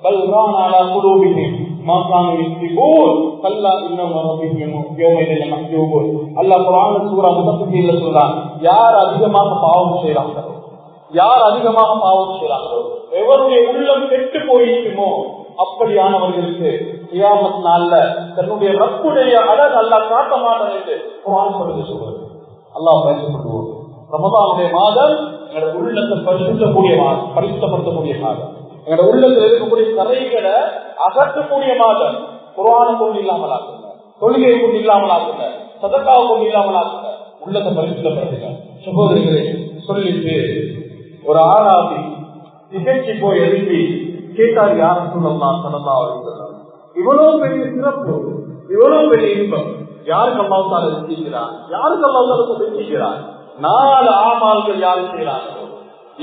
பல் ரான அலா குலூபிஹிம் மா கானூ யக்ஸிபூன் கல்லா இன்னஹும் ரப்பிஹிம் யௌமைதின் மஹ்ஜூபூன். அல்லாஹ் குர்ஆன் சூரா முத்தஃபிஃபின்ல சொல்றான், யார் அதிகமாக பாவம் செய்றாங்களோ, யார் அதிகமாக பாவம் செய்றாங்களோ, எவருடைய உள்ளம் கெட்டு போயிருக்குமோ அப்படியானவர்களுக்கு கியாமத் நாள்ல தன்னுடைய ரப்புடைய அழகு அல்லாஹ் காட்ட மாட்டான் என்று குர்ஆன் சொல்லுது. அல்லாஹ் பயன்படுத்துவோம். ரமதானுடைய மாதம் எங்களோட உள்ளத்தை பரிசுத்தக்கூடிய மாதம், பரிசுத்தப்படுத்தக்கூடிய மாதம், எங்களோட உள்ளத்தில் இருக்கக்கூடிய கரைகளை அகற்றக்கூடிய மாதம். குர்ஆனை கொண்டு இல்லாமல் ஆக்குங்க, தொழுகையை கொண்டு இல்லாமல் ஆக்குங்க, சதக்காவை கொண்டு இல்லாமல் ஆக்குங்க, உள்ளத்தை பரிசுத்தப்படுத்துங்க. சகோதரிகளே, சொல்லிட்டு ஒரு ஆராதி திகழ்ச்சி போய் எழுப்பி கேட்டார், யாரும் சொல்லலாம் ஸல்லல்லாஹு அலைஹி வஸல்லம், இவ்வளவு பெரிய சிறப்பு, இவ்வளவு பெரிய இன்பம் யாருக்கு அல்லாஹ் தஆலா வச்சிருக்கிறார், யாருக்கு அல்லாஹ் தஆலா வச்சிருக்கிறார்? 4 ஆமால்கள் யார் செய்யறாங்களோ,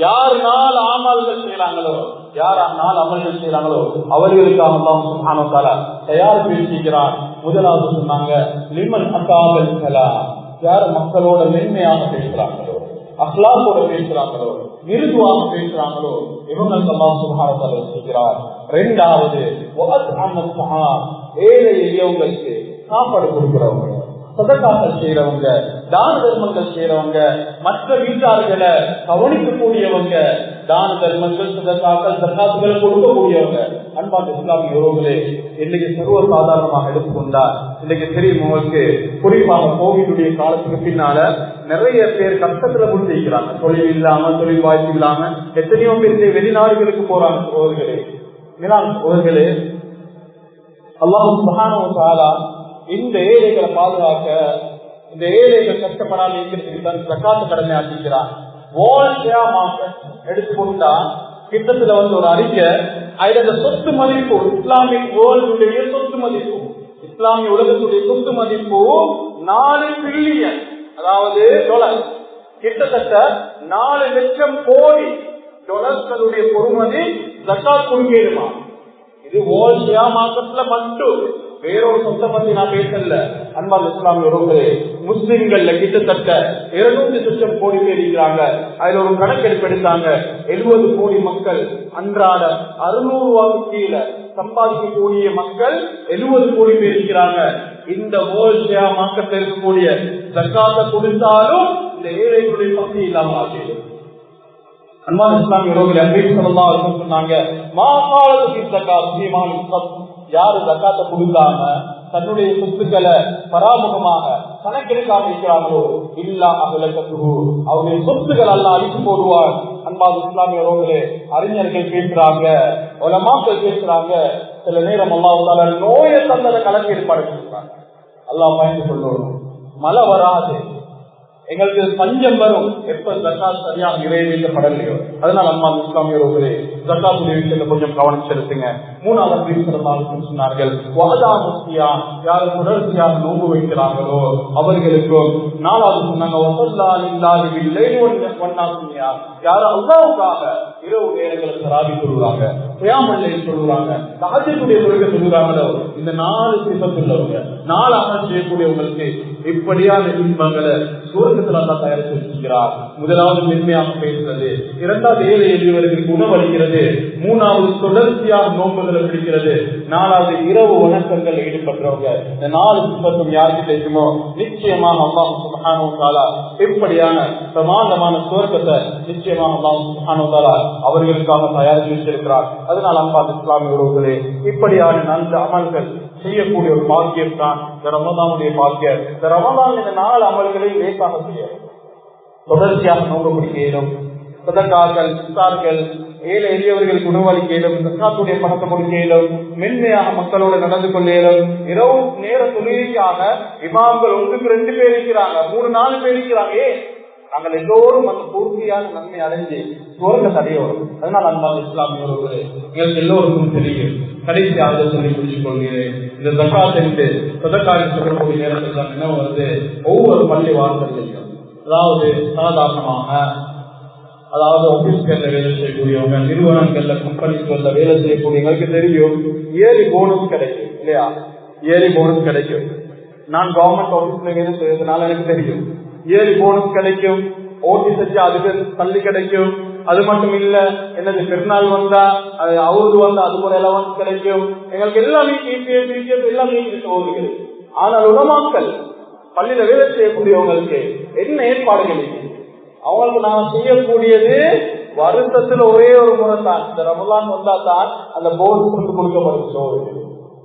யார் 4 ஆமால்கள் செய்யறாங்களோ, யார் 4 அமல்கள் செய்யறாங்களோ அவர்களுக்காக அல்லாஹ் சுப்ஹானஹு வ தஆலா தயார் செய்கிறார். முதலாவது சொன்னாங்க, லிமன் அகாபல் கலாம், யார் மக்களோட மென்மையாக பேசுறாங்களோ, அக்லாக்கோட பேசுறாங்களோ, மிருதுவாக பேசுறாங்களோ இவங்களுக்கு அல்லாஹ் சுப்ஹானஹு வ தஆலா செய்கிறார். இரண்டாவது வஅத்அமத் தஆம், ஏழை எளியவங்களுக்கு சாப்பாடு கொடுக்கிறவங்க, சதகாக்கள் செய்யறவங்க, தான தர்மங்கள் செய்யறவங்க, மற்ற வீட்டார்களை கவனிக்கக்கூடியவங்க, தான தர்மங்கள் சதகாக்கள் ஜகாத்துகளை கொடுக்கக்கூடியவங்க. அன்பார்ந்த இஸ்லாமிய உறவுகளே, இன்னைக்கு சர்வ சாதாரணமாக எடுத்துக்கொண்டா இன்னைக்கு தெரியும் உங்களுக்கு, குறிப்பாக கோவிடுடைய காலத்துக்கு பின்னால நிறைய பேர் கஷ்டத்துல முடிஞ்சிருக்கிறாங்க. தொழில் இல்லாம, தொழில் வாய்ப்பு இல்லாம எத்தனையோ பேர் வெளிநாடுகளுக்கு போறாங்க. சகோதரர்களே, அல்லாஹ் சுப்ஹானஹு வ தஆலா இந்த ஏழைகளை பாதுகாக்க, இந்த ஏழைகள் கஷ்டப்படாமல் இருக்கிறதுக்கு தான் ஜகாத் கடமை ஆக்கிக்கிறான். எடுத்துக்கொண்டா கிட்டத்துல ஒரு அறிக்கை, அதுல சொத்து மதிப்பு, இஸ்லாமிக் வேர்ல்டுடைய சொத்து மதிப்பு, இஸ்லாமிய உலகத்துடைய சொத்து மதிப்பு 4 பில்லியன், அதாவது டாலர், கிட்டத்தட்ட 4 லட்சம் கோடி டாலர்களுடைய பொறுமதி ஜகாத் கொடுக்கணுமா? இது வேர்ல்ட் ஷேர் மார்க்கெட்ல மட்டும், வேறொரு சொத்தை பத்தி நான் பேசல. அன்பார்ந்த இஸ்லாமிய உறவுகளே, முஸ்லிம்கள்ல கிட்டத்தட்ட 200 லட்சம் கோடி பேர் இருக்கிறாங்க. அதுல ஒரு கணக்கெடுப்பு எடுத்தாங்க. 70 கோடி மக்கள் அன்றாட 600 ரூபாய்க்கு கீழே சம்பாதிக்கக்கூடிய மக்கள் 70 கோடி பேர் இருக்கிறாங்க. இந்த வேர்ல்ட் ஷேர் மார்க்கெட்ல இருக்கக்கூடிய ஜகாத்தை கொடுத்தாலும் இந்த ஏழைகளுடைய பகுதி இல்லாம ஆகிடும். அன்பான இஸ்லாமிய உறவுகளை அன்பு சொன்னாங்க, யாரு ஜகாத்தை கொடுக்காம தன்னுடைய சொத்துக்களை பராமுகமாக கணக்கெடுக்காம இருக்கிறாங்களோ இல்லா அகலகத்துகு, அவருடைய சொத்துக்கள் எல்லாம் அழித்து போடுவார். அன்பான இஸ்லாமிய உறவுகளே, அறிஞர்கள் பேசுறாங்க, உலமாக்கள் பேசுறாங்க, சில நேரம் அல்லாஹ் நோயை தந்ததை கணக்கெடுப்பு படைச்சிருக்காங்க. அல்லாஹ் பயந்து கொள்ளும், மழை வராது, எங்களுக்கு பஞ்சம் வரும் எப்ப ஜகாத் சரியாக நிறைவேற்றப்படலையோ. அதனால அம்மா இஸ்லாமிய உறவுகளே, ஜகாத்துடைய விஷயத்துல கொஞ்சம் கவனம் செலுத்துங்க. 3வது சொன்னார்கள், யாரு தொடர்ச்சியாக நோன்பு வைக்கிறாங்களோ அவர்களுக்கும். 4வது சொன்னாங்க, யாரு அல்லாஹ்வுக்காக இரவு நேரங்களை தராவி சொல்லுவாங்க, கியாமல்லை சொல்லுவாங்க, தஹஜ்ஜுடைய தொழுகை சொல்லுறாங்களோ, இந்த 4 சிபத்துள்ளவங்க, 4 அமல் செய்யக்கூடியவங்களுக்கு இப்படியான இன்பங்களை சுவர்க்கத்தில் அல்லாஹ் தயாரித்து வச்சிருக்கிறார். முதலாவது மென்மையாக பேசுறது, 2வது ஏழை எளியவர்களுக்கு உணவளிக்கிறது, 3வது தொடர்ச்சியாக நோன்புகளை பிடிக்கிறது, 4வது இரவு வணக்கங்கள் ஈடுபடுறவங்க. இந்த 4 சிபத்தும் யாருக்கு கிடைக்குமோ நிச்சயமாக அல்லாஹ் சுப்ஹானஹு வ தஆலா இப்படியான பிரமாண்டமான சுவர்க்கத்தை நிச்சயமாக அல்லாஹ் சுப்ஹானஹு வ தஆலா அவர்களுக்காக தயாரித்து வச்சிருக்கிறார். அதனால் அன்பார்ந்த இஸ்லாமிய உறவுகளே, இப்படியான நல்ல அமல்கள் செய்யக்கூடிய ஒரு பாக்கியம் தான் இந்த ரமதானுடைய பாக்கியம். இந்த ரமதான் இந்த 4 அமல்களை லேசாக செய்ய, தொடர்ச்சியாக நோன்பு பிடிக்கணும், சதகாக்கள், இஃப்தார்கள், ஏழை எளியவர்களுக்கு உணவளிக்கலும், ஜகாத்துடைய பணத்தை கொடுக்கலும், மென்மையாக மக்களோடு நடந்து கொள்ளலும், இரவு நேர தொழுகைக்காக இமாம்கள் 1க்கு 2 பேர் இருக்கிறாங்க, 3-4 பேர் இருக்கிறாங்க. நாங்கள் எல்லோரும் அந்த பூர்த்தியான நன்மை அடைஞ்சு சுவர்க்க தடைய வரும். அதனால் அன்பான இஸ்லாமிய உறவுகளே, எங்களுக்கு எல்லோருக்கும் தெரியும். கடைசியாக சொல்லி புரிஞ்சுக் கொள்கிறேன், இந்த ஜகாத் என்று சதகாவை சொல்லக்கூடிய நேரத்தில் தான் என்ன வருது, ஒவ்வொரு பள்ளி வாசல்லையும், அதாவது சாதாரணமாக, அதாவது ஆபீஸ்கள்ல வேலை செய்யக்கூடியவங்க, நிறுவனங்கள்ல, கம்பெனிகள்ல வேலை செய்யக்கூடியவங்களுக்கு தெரியும், ஏறி போனஸ் கிடைக்கும் இல்லையா? ஏறி போனஸ் கிடைக்கும். நான் கவர்மெண்ட் ஆபீஸ்ல வேலை செய்யறதுனால எனக்கு தெரியும், ஏறி போனஸ் கிடைக்கும், ஓட்டி செஞ்சா அதுக்கு தள்ளி கிடைக்கும். அது மட்டும் இல்ல, என்னது பெருநாள் வந்தா, அவருக்கு வந்தா அதுக்கு ஒரு எலவன்ஸ் கிடைக்கும். எங்களுக்கு எல்லாமே எல்லாமே இருக்கு. ஆனால் உலமாக்கள் பள்ளியில வேலை செய்யக்கூடியவங்களுக்கு என்ன ஏற்பாடுகள் இருக்கு? அவங்களுக்கு நான் செய்யக்கூடியது வருஷத்துல ஒரே ஒரு முறை தான், இந்த ரமலான் வந்தா தான் அந்த போனஸ் வந்து கொடுக்கப்படுது.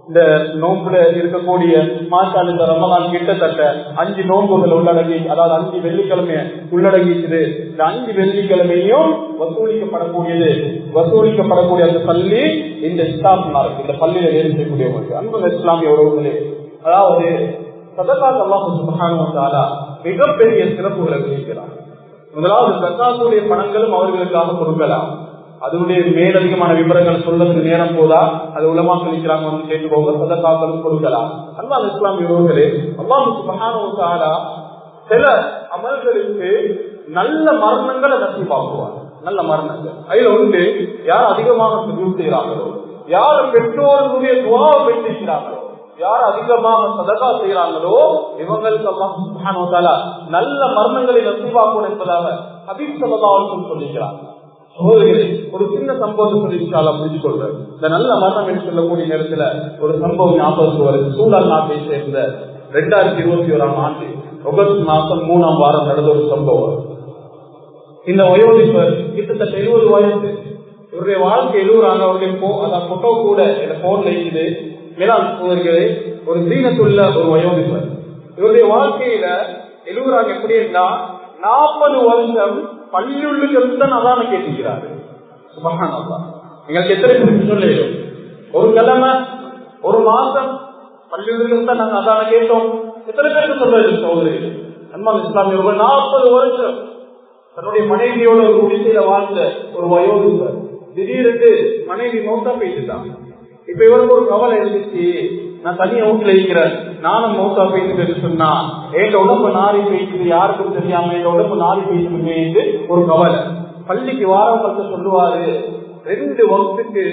இந்த நோன்புல இருக்கக்கூடிய மாசால் இந்த ரமலான் கிட்டத்தட்ட 5 நோன்புகள் உள்ளடங்கி, அதாவது 5 வெள்ளிக்கிழமை உள்ளடங்கிக்குது. இந்த 5 வெள்ளிக்கிழமையும் வசூலிக்கப்படக்கூடிய அந்த பள்ளி இந்த ஸ்டாஃப், இந்த பள்ளியில வேலை செய்யக்கூடியவங்களுக்கு. அன்புள்ள இஸ்லாமிய உறவுகளே, அதாவது சதகாத் அல்லாஹ் சுப்ஹானஹு வ தஆலா மிகப்பெரிய சிறப்புகளை வச்சிருக்கிறார். முதலாவது ஜகாத்துடைய பணங்களும் அவர்களுக்காக கொடுக்கலாம். அதனுடைய மேலதிகமான விவரங்கள் சொல்றதுக்கு நேரம் போதா, அது உலமாக்கள் இருக்கிறாங்க கேட்டுக்கோங்க. சதகாக்களும் கொடுக்கலாம். அன்பான இஸ்லாமிய உறவுகளே, அல்லாஹ் சுப்ஹானஹு வ தஆலா சில அமல்களுக்கு நல்ல மரணங்களை நசீபாக்குவார். நல்ல மரணங்கள் அதுல ஒன்று, யார் அதிகமாக சுஜூத் செய்யறாங்களோ, யார் பெற்றோர்களுடைய துஆவை பெற்றிருக்கிறாங்களோ, யார் அதிகமாக சதகா செய்யறாங்களோ, இவங்களுக்கு அல்லாஹ் சுப்ஹானஹு வ தஆலா நல்ல மரணங்களை நசீபாக்கும் என்பதாக ஹபீப் ஸல்லல்லாஹு அலைஹி வஸல்லம் சொல்லிக்கிறார். ஒரு சின்ன சம்பவத்தை சொல்லி புரிஞ்சு கொள்றேன். இந்த நல்ல மரணம் என்று சொல்லக்கூடிய நேரத்துல ஒரு சம்பவம் ஞாபகத்துக்கு வருது. சூடான் நாட்டை சேர்ந்த 2021 ஆண்டு ஆகஸ்ட் மாதம் 3ஆம் வாரம் நடந்த ஒரு சம்பவம். இந்த வயோதிபர் கிட்டத்தட்ட 70 வயசு. இவருடைய வாழ்க்கை 70 அவருடைய போட்டோ கூட போன்ல இருக்குது. மேலாண் சகோதரர்களே, ஒரு தீனத்துள்ள ஒரு வயோதிபர். இவருடைய வாழ்க்கையில 70 எப்படின்னா 40 வருஷம் பள்ளியுள்ளுக்கு தான் அதான கேட்டிருக்கிறாரு. சுபஹானல்லாஹ். எங்களுக்கு எத்தனை பேருக்கு சொல்லிடும், ஒரு கிழமை ஒரு மாசம் பள்ளியுள்ளுக்கு தான் நாங்க அதான கேட்டோம். எத்தனை பேருக்கு சொல்றது சகோதரிகள்? அன்பான இஸ்லாமியர்கள் 40 வருஷம் தன்னுடைய மனைவியோட ஒரு குடிசையில வாழ்ந்த ஒரு வயோதிபர் திடீரென்று மனைவி மௌத்தா போயிட்டுதான். இப்ப இவருக்கு ஒரு கவலை இருந்துச்சு, நான் தனியா வீட்டுல இருக்கிறேன், நானும் மௌத்தா போயிட்டு சொன்னா என் உடம்பு நாரி போயிட்டு யாருக்கும் தெரியாம என் உடம்பு நாரி போயிட்டு ஒரு கவலை. பள்ளிக்கு வாரவங்க சொல்லுவாரு, 2 வருஷத்துக்கு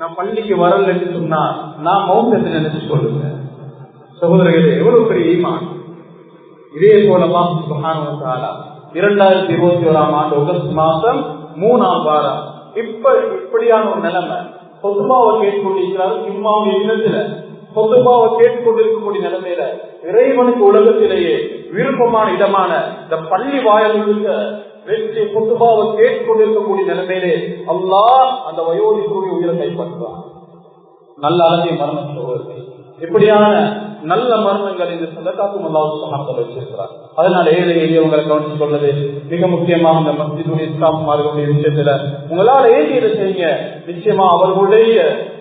நான் பள்ளிக்கு வரல என்று சொன்னா நான் மௌத்தத்தை நினைச்சு சொல்லுங்க. சகோதரர்களே, எவ்வளவு பெரிய ஈமான்! இதே போலதான் சுப்ஹானஹு வ தஆலா 2021 ஆகஸ்ட் மாதம் 3ஆம் வாரம் இப்படியான ஒரு நிலைமை பொதுவாவை கேட்டுக்கொண்டிருக்கிறார். ஜும்மாவுடைய தினத்துல பொதுவாவை கேட்டுக்கொண்டிருக்கக்கூடிய நிலைமையில இறைவனுக்கு உலகத்திலேயே விருப்பமான இடமான இந்த பள்ளி வாயிலுள்ள வெற்றி பொதுவாவை கேட்டுக்கொண்டிருக்கக்கூடிய நிலைமையிலே அல்லாஹ் அந்த வயோதிபருடைய உயிரை கைப்பற்றுவான். நல்ல அழகிய மரணம் சோழர்கள். இப்படியான நல்ல மரணங்கள் இந்த சதகாத்தும் அல்லாஹ் சுப்ஹானஹு வச்சிருக்கிறார். அதனால ஏழை எளியவங்களை கவனித்துக் கொள்வது மிக முக்கியமாக இந்த மஸ்ஜிதுடைய இஸ்லாமார்களுடைய விஷயத்துல உங்களால ஏழியதை செய்யுங்க. நிச்சயமா அவர்களுடைய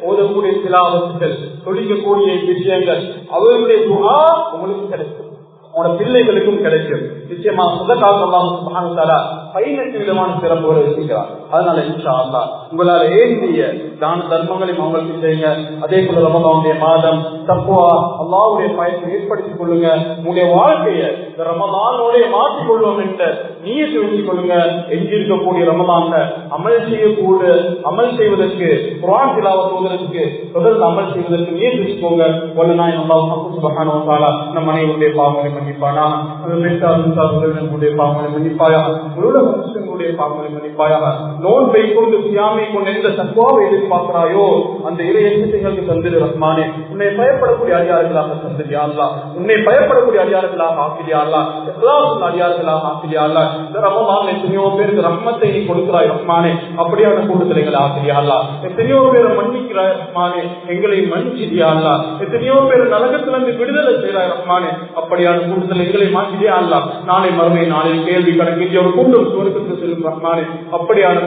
ஓதக்கூடிய திலாவத்துகள், தொழிக்கக்கூடிய விஷயங்கள், அவர்களுடைய துஆ உங்களுக்கு கிடைக்கும், உங்களோட பிள்ளைகளுக்கும் கிடைக்கும். நிச்சயமா சதகாத் அல்லாஹ் சுப்ஹானஹு வ தஆலா 18 விதமான சிறப்புகளை வச்சிருக்கிறார். அதனால இன்ஷா அல்லாஹ் உங்களால ஏந்திய தான தர்மங்களையும் அவங்களுக்கு செய்யுங்க. அதே போல ரமலானுடைய மாதம் தக்வா அல்லாஹ்வுடைய பயத்தை ஏற்படுத்திக் கொள்ளுங்க. உங்களுடைய வாழ்க்கையை இந்த ரமலானோட மாற்றிக் கொள்வோம் என்ற நியத்தை வச்சுக் கொள்ளுங்க. எஞ்சிருக்கக்கூடிய ரமலான்ல அமல் செய்வதற்கு, குர்ஆன் திலாவத் ஓதுவதற்கு, தொடர்ந்து அமல் செய்வதற்கு நியத்தை வச்சுக்கோங்க. வல்லநாயன் அல்லாஹ் சுப்ஹானஹு வ தஆலா நம் அனைவருடைய பாவங்களை மன்னிப்பானா, நம்முடைய பாவங்களை மன்னிப்பாயாக, முஸ்லிம்களுடைய பாவங்களை மன்னிப்பாயாக. நோன்பை கொண்டு சியாமை கொண்டு எந்த தக்வாவை எதிர்பார்க்கிறாயோ அந்த இறையங்களுக்கு தந்திரு ரஹ்மானே. உன்னை பயப்படக்கூடிய அடியார்களாக தந்திரியா அல்லாஹ், உன்னை பயப்படக்கூடிய அடியார்களாக ஆக்கிரியா அல்லாஹ், இஸ்லாமின் அடியார்களாக ஆக்கிரியா அல்லாஹ். இந்த ரமலான் எத்தனையோ பேருக்கு ரஹ்மத்தை நீ கொடுக்கிறாய் ரஹ்மானே, அப்படியான கூட்டத்தில் எங்களை ஆக்கிரியா அல்லாஹ். எத்தனையோ பேரை மன்னிக்கிறாய் ரஹ்மானே, எங்களை மன்னிச்சிடியா அல்லாஹ். எத்தனையோ பேர் நரகத்திலிருந்து விடுதலை செய்கிறாய் ரஹ்மானே, அப்படியான கூட்டத்தில் எங்களை மாற்றிடியா அல்லாஹ். நாளை மறுமை நாளில் கேள்வி கணக்கில் ஒரு கூட்டம் சுவர்க்கத்துக்கு செல்லும் ரஹ்மானே, அப்படியான